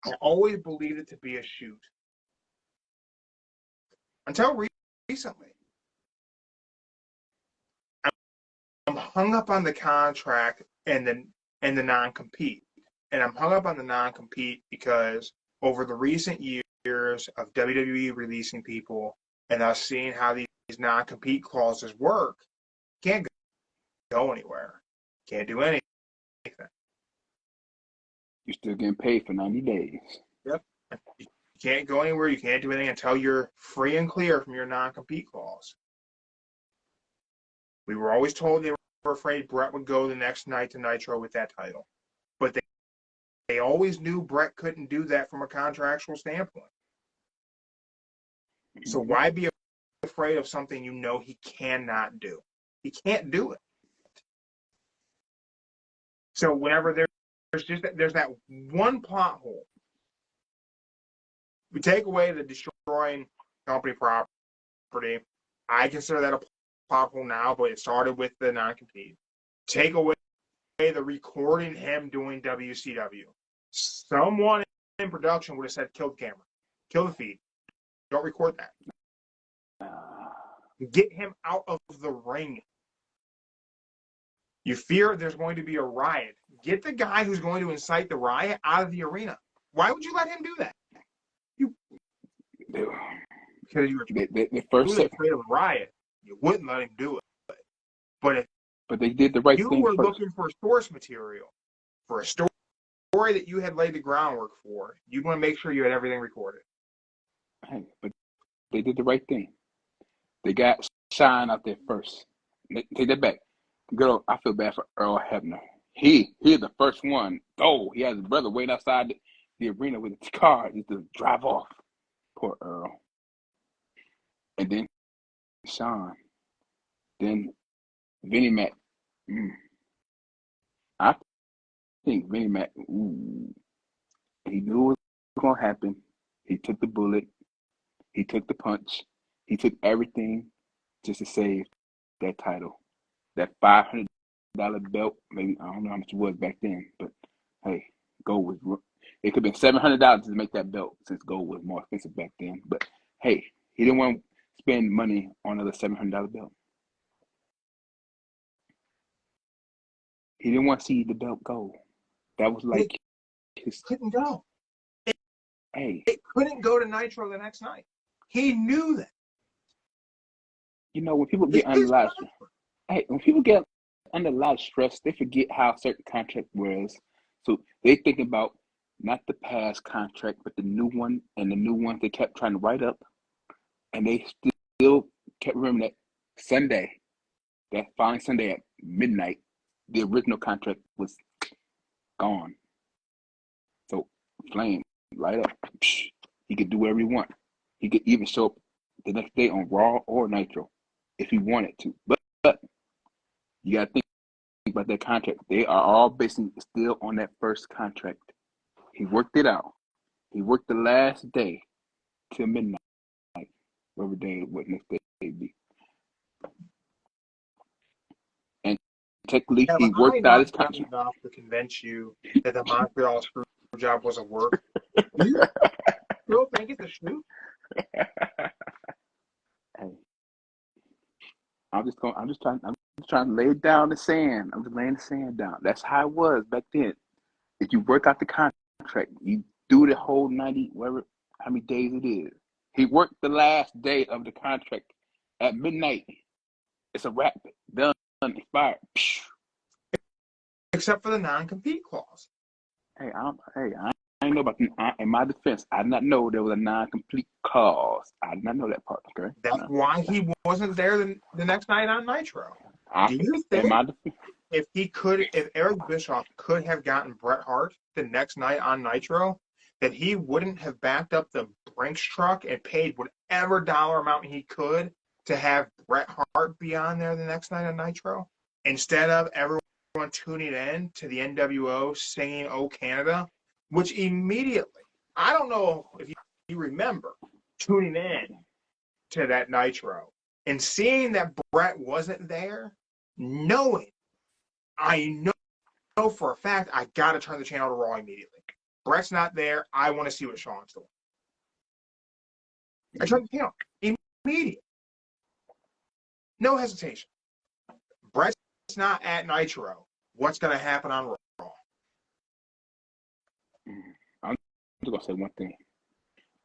I always believed it to be a shoot. Until recently. I'm hung up on the contract and the non-compete. And I'm hung up on the non-compete because over the recent years of WWE releasing people and us seeing how these non-compete clauses work, can't go anywhere. Can't do anything. You're still getting paid for 90 days. Yep. You can't go anywhere. You can't do anything until you're free and clear from your non-compete clause. We were always told they were afraid Brett would go the next night to Nitro with that title. But they always knew Brett couldn't do that from a contractual standpoint. So why be afraid of something you know he cannot do? He can't do it. So whenever there's that one plot hole, we take away the destroying company property. I consider that a plot hole now, but it started with the non-compete. Take away the recording him doing WCW. Someone in production would have said, kill the camera. Kill the feed. Don't record that. Get him out of the ring. You fear there's going to be a riot. Get the guy who's going to incite the riot out of the arena. Why would you let him do that? Because you were really afraid of a riot. You wouldn't let him do it. But they did the right thing. You were looking for source material, for a story that you had laid the groundwork for. You want to make sure you had everything recorded. Hey, but they did the right thing. They got Shine out there first. Take that back. Girl, I feel bad for Earl Hebner. He's the first one. Oh, he has his brother waiting outside the arena with his car just to drive off. Poor Earl. And then Sean. Then Vinnie Mac. I think Vinnie Mac, he knew what was going to happen. He took the bullet. He took the punch. He took everything just to save that title. That $500 belt, maybe, I don't know how much it was back then, but hey, gold was, it could have been $700 to make that belt since gold was more expensive back then. But hey, he didn't want to spend money on another $700 belt. He didn't want to see the belt go. That was like his. Couldn't go. It couldn't go to Nitro the next night. He knew that. You know, when people get under a lot of stress, when people get under a lot of stress, they forget how certain contract was. So they think about not the past contract, but the new one, and the new one they kept trying to write up, and they still kept remembering that Sunday, that following Sunday at midnight, the original contract was gone. So Flame, light up. He could do whatever he want. He could even show up the next day on Raw or Nitro if he wanted to. But you got to think about that contract. They are all basically still on that first contract. He worked it out. He worked the last day till midnight, whatever day, what next day would be. And technically, he worked out his contract. Enough to convince you that the Montreal Screwjob was a work. You still think it's a shoot? Hey, I'm just trying to lay it down the sand. I'm just laying the sand down. That's how it was back then. If you work out the contract, you do the whole 90, whatever, how many days it is. He worked the last day of the contract at midnight. It's a wrap. Done. Expired. except for the non-compete clause. I ain't know about in my defense. I did not know there was a non-complete clause. I did not know that part. Okay, That's why he wasn't there the next night on Nitro. Do you think if Eric Bischoff could have gotten Bret Hart the next night on Nitro, that he wouldn't have backed up the Brinks truck and paid whatever dollar amount he could to have Bret Hart be on there the next night on Nitro, instead of everyone tuning in to the NWO singing "Oh Canada," which immediately, I don't know if you remember tuning in to that Nitro and seeing that Bret wasn't there, I know for a fact I got to turn the channel to Raw immediately. Bret's not there. I want to see what Sean's doing. I turned the channel immediately. No hesitation. Bret's not at Nitro. What's going to happen on Raw? I'm just going to say one thing.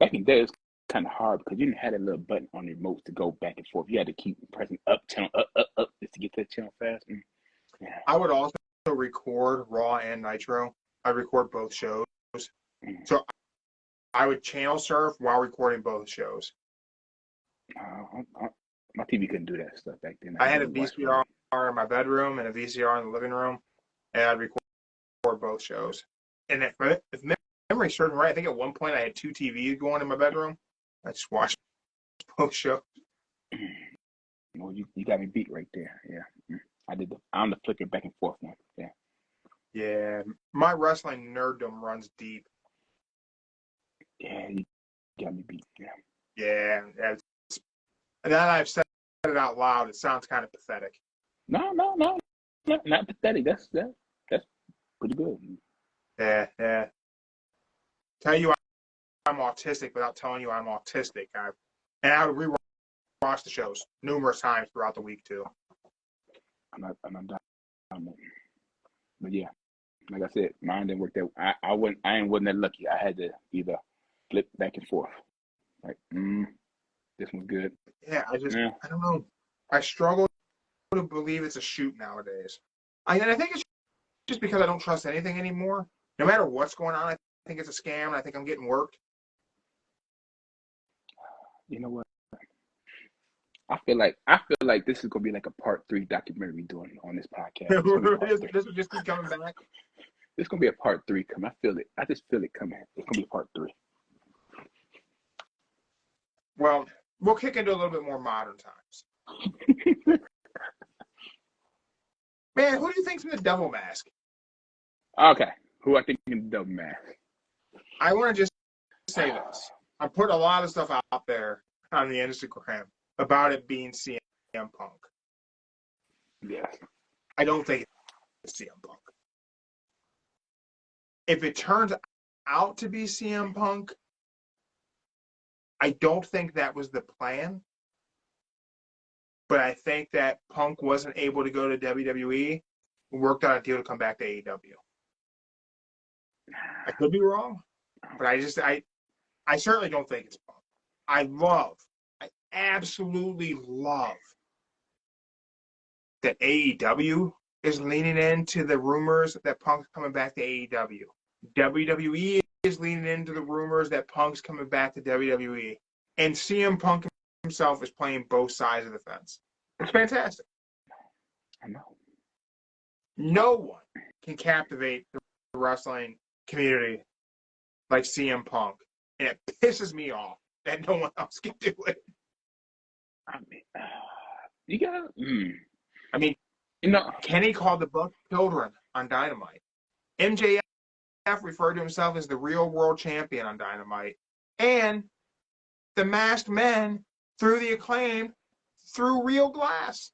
Back in the day, it was kind of hard because you didn't have that little button on the remote to go back and forth. You had to keep pressing up, channel, up, just to get to the channel fast. Yeah. I would also record Raw and Nitro. I'd record both shows. So I would channel surf while recording both shows. My TV couldn't do that stuff back then. I had a VCR in my bedroom and a VCR in the living room, and I'd record both shows. And if memory serves me right, I think at one point I had 2 TVs going in my bedroom. I just watched both shows. Well, you got me beat right there. Yeah, I'm the flicker back and forth now. Yeah. Yeah, my wrestling nerddom runs deep. Yeah, you got me beat. Yeah. Yeah, and now that I've said it out loud, it sounds kind of pathetic. No, not pathetic. That's pretty good. Yeah. Tell you I'm autistic without telling you I'm autistic. And I would rewatch the shows numerous times throughout the week too. I'm not down. But yeah, like I said, mine didn't work that. I wasn't that lucky. I had to either flip back and forth. Like, this one's good. Yeah, I don't know. I struggle to believe it's a shoot nowadays. And I think it's just because I don't trust anything anymore. No matter what's going on, I think it's a scam, and I think I'm getting worked. You know what? I feel like this is gonna be like a part 3 documentary we're doing on this podcast. This will just keep coming back. It's gonna be a part 3 coming. I feel it. I just feel it coming. It's gonna be part 3. Well, we'll kick into a little bit more modern times. Man, who do you think's in the Devil Mask? Okay, who I think in the Devil Mask? I want to just say this. I put a lot of stuff out there on the Instagram about it being CM Punk. Yes. I don't think it's CM Punk. If it turns out to be CM Punk, I don't think that was the plan. But I think that Punk wasn't able to go to WWE, worked out a deal to come back to AEW. I could be wrong, but I certainly don't think it's Punk. I absolutely love that AEW is leaning into the rumors that Punk's coming back to AEW. WWE is leaning into the rumors that Punk's coming back to WWE. And CM Punk himself is playing both sides of the fence. It's fantastic. I know. No one can captivate the wrestling community like CM Punk. And it pisses me off that no one else can do it. I mean, you got. I mean, Kenny called the Buck children on Dynamite. MJF referred to himself as the real world champion on Dynamite. And the Masked Men threw the Acclaim through real glass.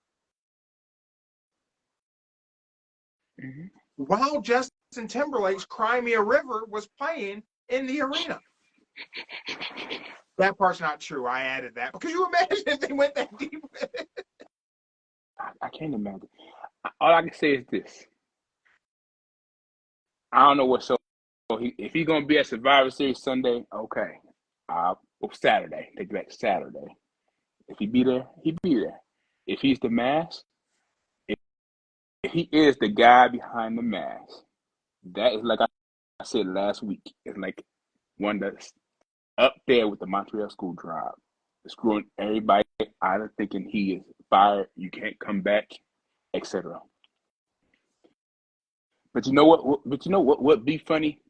Mm-hmm. While Justin Timberlake's Cry Me a River was playing in the arena. That part's not true. I added that. Because you imagine if they went that deep with it. I can't imagine. All I can say is this. I don't know what show. If he's going to be at Survivor Series Sunday, okay. Or Saturday. Take it back Saturday. If he be there, he'd be there. If he's the Mask, he is the guy behind the mask. That is like I said last week. It's like one that's up there with the Montreal Screwjob, screwing everybody out of thinking he is fired, you can't come back, etc. But you know what? But you know what? Would be funny?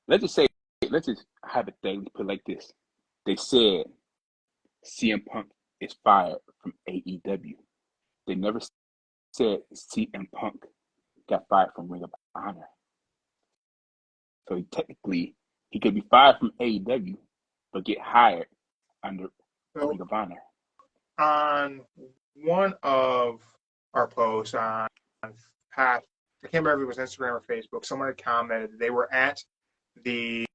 Let's just say, let's just hypothetically put it like this: they said CM Punk is fired from AEW. They never said CM Punk got fired from Ring of Honor. So technically, he could be fired from AEW, but get hired under Ring of Honor. On one of our posts on Pat, I can't remember if it was Instagram or Facebook, someone had commented they were at the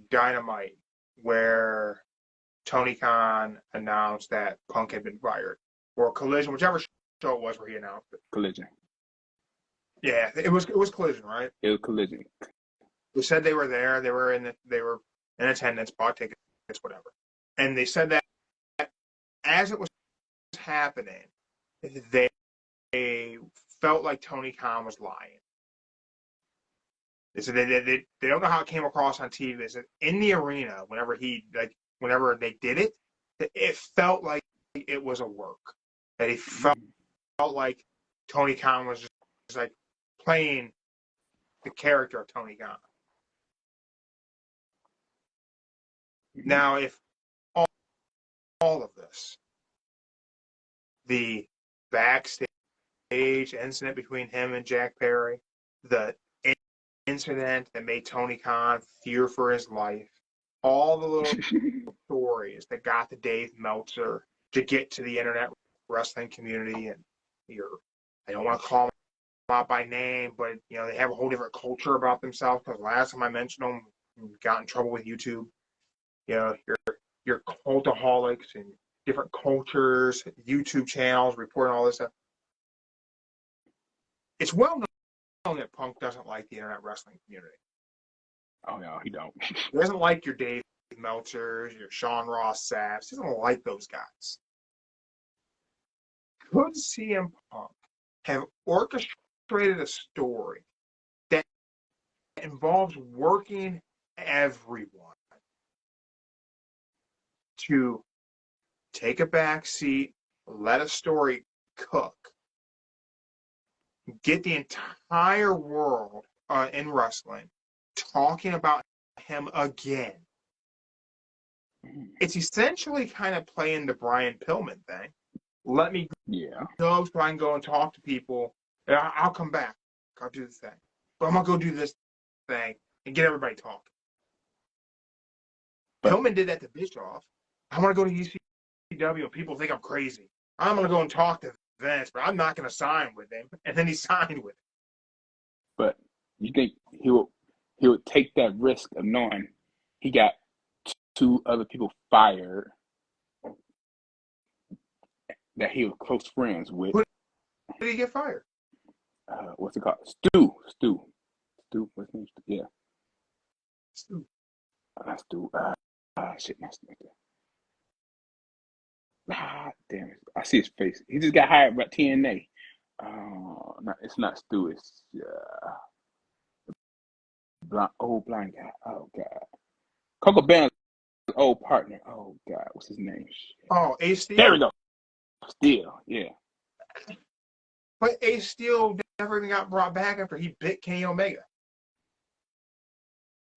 Dynamite where Tony Khan announced that Punk had been fired, or Collision, whichever show it was where he announced it. Collision. Yeah, it was Collision, right? It was Collision. They said they were there. They were in attendance, bought tickets, whatever. And they said that as it was happening, they felt like Tony Khan was lying. They said they don't know how it came across on TV. They said in the arena, whenever they did it, it felt like it was a work. That he felt like Tony Khan was just like playing the character of Tony Khan. Now, if all of this, the backstage incident between him and Jack Perry, the incident that made Tony Khan fear for his life, all the little stories that got the Dave Meltzer to get to the internet wrestling community, and I don't want to call them out by name, but they have a whole different culture about themselves. Because last time I mentioned them, we got in trouble with YouTube. Your cultaholics and different cultures, YouTube channels reporting all this stuff. It's well known that Punk doesn't like the internet wrestling community. Oh no, he don't. He doesn't like your Dave Meltzers, your Sean Ross Saps. He doesn't like those guys. Could CM Punk have orchestrated a story that involves working everyone to take a back seat, let a story cook, get the entire world in wrestling talking about him again? It's essentially kind of playing the Brian Pillman thing. Let me go so I can go and talk to people. I'll come back. I'll do the thing. But I'm going to go do this thing and get everybody talking. Pillman did that to Bischoff. I want to go to ECW and people think I'm crazy. I'm going to go and talk to Vince, but I'm not going to sign with him. And then he signed with him. But you think he would take that risk of knowing he got two other people fired that he was close friends with? Who did he get fired? What's it called? Stu. What's his name? Yeah. Stu. Stu. Shit, not Stu. Damn it. I see his face. He just got hired by TNA. No, it's not Stu. It's blind guy. Oh God. Coco Band's old partner. Oh God, what's his name? Oh, Ace Steel. There we go. Steel, yeah. But Ace Steel never even got brought back after he bit Kenny Omega.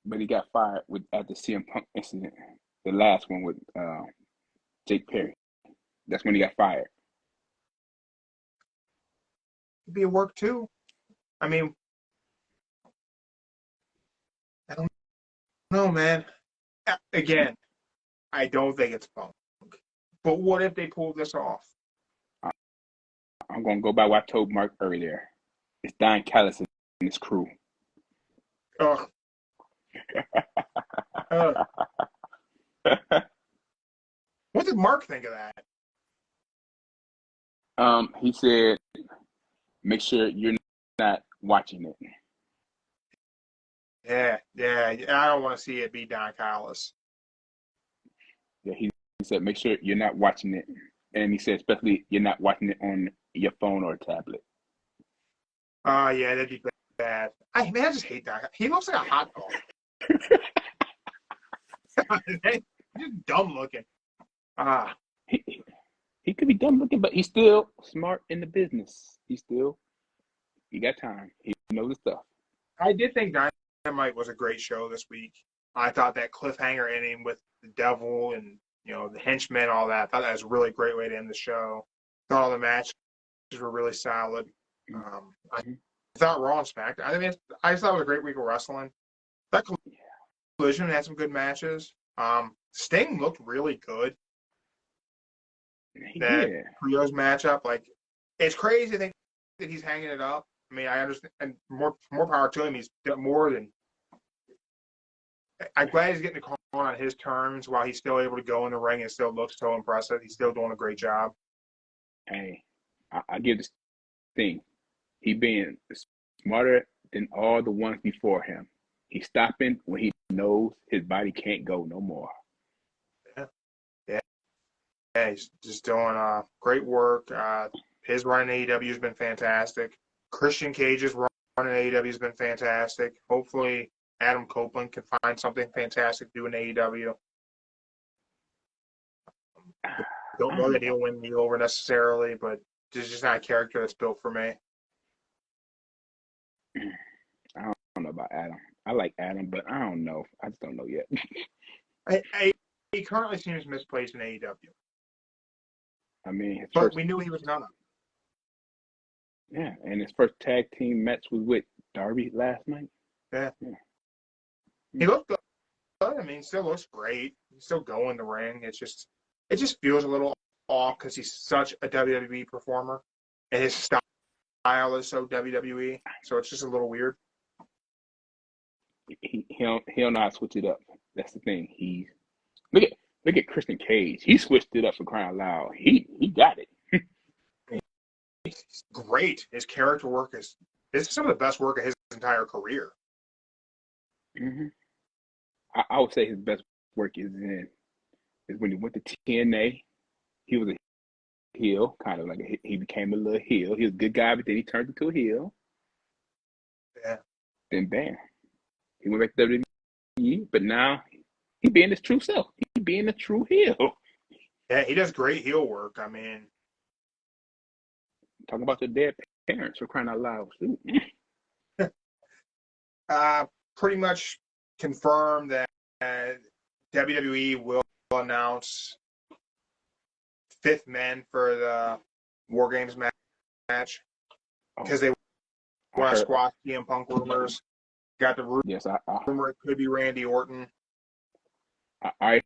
But he got fired at the CM Punk incident, the last one with Jake Perry. That's when he got fired. It'd be a work too. I mean, I don't know, man. Again, I don't think it's Punk. But what if they pull this off? I'm going to go by what I told Mark earlier. It's Don Callis and his crew. Ugh. What did Mark think of that? He said, make sure you're not watching it. Yeah. I don't want to see it be Don Callis. Yeah, he said, make sure you're not watching it. And he said, especially you're not watching it on your phone or tablet. Yeah, that'd be bad. I just hate that. He looks like a hot dog. He's just dumb looking. He could be dumb looking, but he's still smart in the business. He got time. He knows his stuff. I did think Dynamite was a great show this week. I thought that cliffhanger ending with the devil and the henchmen, all that. I thought that was a really great way to end the show. I thought all the matches were really solid. I thought Raw and SmackDown. I mean, I just thought it was a great week of wrestling. That Collision had some good matches. Sting looked really good. That Trios matchup, like, it's crazy to think that he's hanging it up. I mean, I understand, and more power to him. He's done more than. I'm glad he's getting the call on his terms while he's still able to go in the ring and still looks so impressive. He's still doing a great job. Hey, I give this thing. He being smarter than all the ones before him. He's stopping when he knows his body can't go no more. Yeah, he's just doing great work. His run in AEW has been fantastic. Christian Cage's run in AEW has been fantastic. Hopefully, Adam Copeland can find something fantastic to do in AEW. Don't know that he'll win me over necessarily, but it's just not a character that's built for me. I don't know about Adam. I like Adam, but I don't know. I just don't know yet. He currently seems misplaced in AEW. I mean, we knew he was gonna. Yeah, and his first tag team match was with Darby last night. Yeah. He looked good. I mean, still looks great. He's still going the ring. It just feels a little off because he's such a WWE performer, and his style is so WWE. So it's just a little weird. He'll know how to switch it up. That's the thing. Look at Christian Cage. He switched it up for crying out loud. He got it. He's great. His character work is some of the best work of his entire career. Mm-hmm. I would say his best work is when he went to TNA. He was a heel, kind of like he became a little heel. He was a good guy, but then he turned into a heel. Yeah. Then bam, he went back to WWE, but now he being his true self. He being a true heel. Yeah, he does great heel work. I mean, talking about the dead parents for crying out loud. Pretty much confirmed that WWE will announce 5th men for the War Games match because they want to squash CM Punk rumors. Got the rumor it could be Randy Orton. I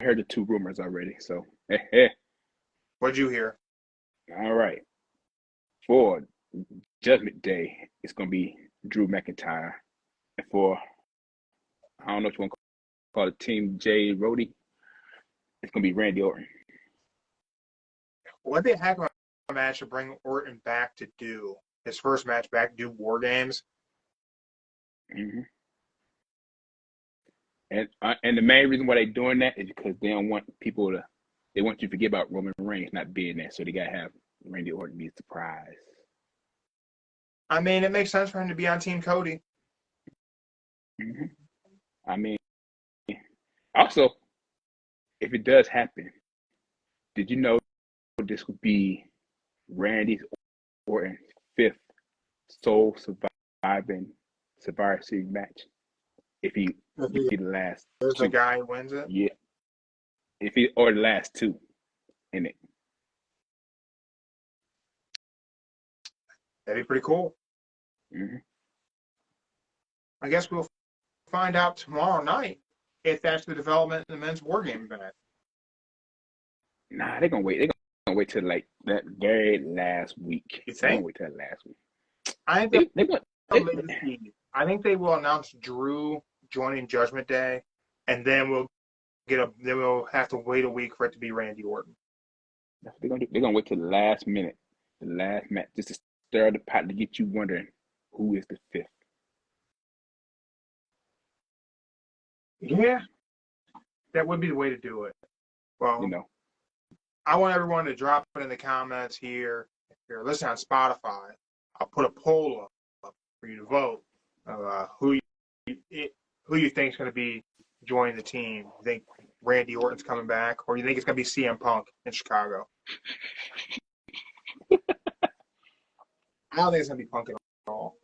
heard the 2 rumors already. So, What'd you hear? All right. For Judgment Day, it's going to be Drew McIntyre. And for, I don't know what you want to call it, Team J. Rhodey, it's going to be Randy Orton. What the heck of a match to bring Orton back to do? His first match back to do War Games. Mm-hmm. And the main reason why they're doing that is because they don't want people to. They want you to forget about Roman Reigns not being there, so they gotta have Randy Orton be a surprise. I mean, it makes sense for him to be on Team Cody. Mm-hmm. I mean, also, if it does happen, did you know this would be Randy Orton's 5th sole surviving Survivor Series match? If he be the last there's 2. The guy who wins it? Yeah. If he or the last 2 in it. That'd be pretty cool. Mm-hmm. I guess we'll find out tomorrow night if that's the development in the men's War Game match. Nah, they're gonna wait. They're gonna wait till like that very last week. You think? They're gonna wait till that last week. I think they will announce Drew joining Judgment Day, and then we'll have to wait a week for it to be Randy Orton. That's what they're gonna do. They're gonna wait till the last minute, the last match, just to stir the pot to get you wondering who is the 5th. Yeah, that would be the way to do it. Well, I want everyone to drop it in the comments here. If you're listening on Spotify, I'll put a poll up for you to vote of who you think is going to be joining the team. You think Randy Orton's coming back, or you think it's going to be CM Punk in Chicago? I don't think it's going to be Punk at all.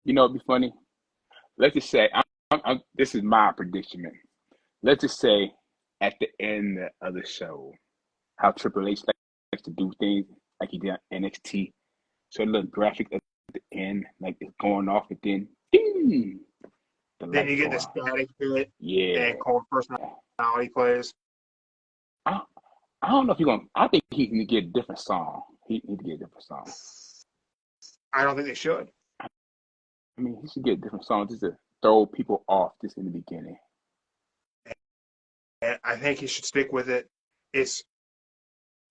You know, it'd be funny. Let's just say, this is my prediction, man. Let's just say at the end of the show, how Triple H likes to do things like he did on NXT. So a little graphic at the end, like it's going off, and then ding, then you get the static to it. Yeah. And Cold personality plays. I don't know if you're going to, I think he can get a different song. He need to get a different song. I don't think they should. I mean, he should get a different song just to throw people off just in the beginning. And I think he should stick with it. It's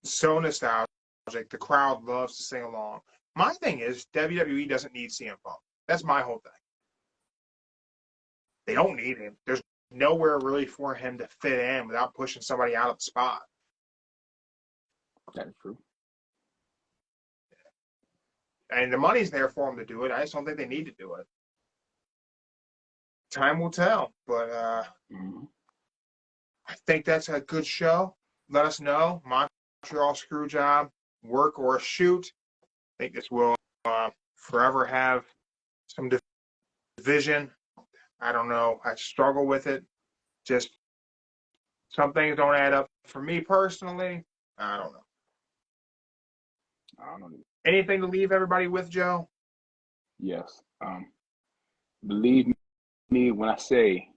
so nostalgic. The crowd loves to sing along. My thing is, WWE doesn't need CM Punk. That's my whole thing. They don't need him. There's nowhere really for him to fit in without pushing somebody out of the spot. That is true. And the money's there for him to do it. I just don't think they need to do it. Time will tell. But I think that's a good show. Let us know. Montreal Screwjob, work or a shoot. I think this will forever have some division. I don't know. I struggle with it. Just some things don't add up for me personally. I don't know. Anything to leave everybody with, Joe? Yes. Believe me when I say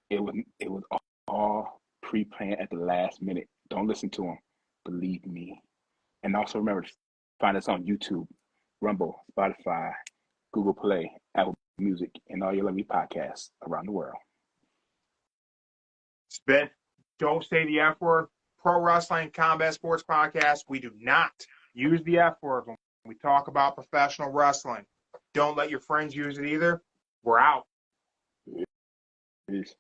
it was all pre-planned at the last minute. Don't listen to them. Believe me. And also remember to find us on YouTube, Rumble, Spotify, Google Play, Apple Music, and all your lovely podcasts around the world. It's been Don't Say the F Word, Pro Wrestling Combat Sports Podcast. We do not use the F word when we talk about professional wrestling. Don't let your friends use it either. We're out. Peace.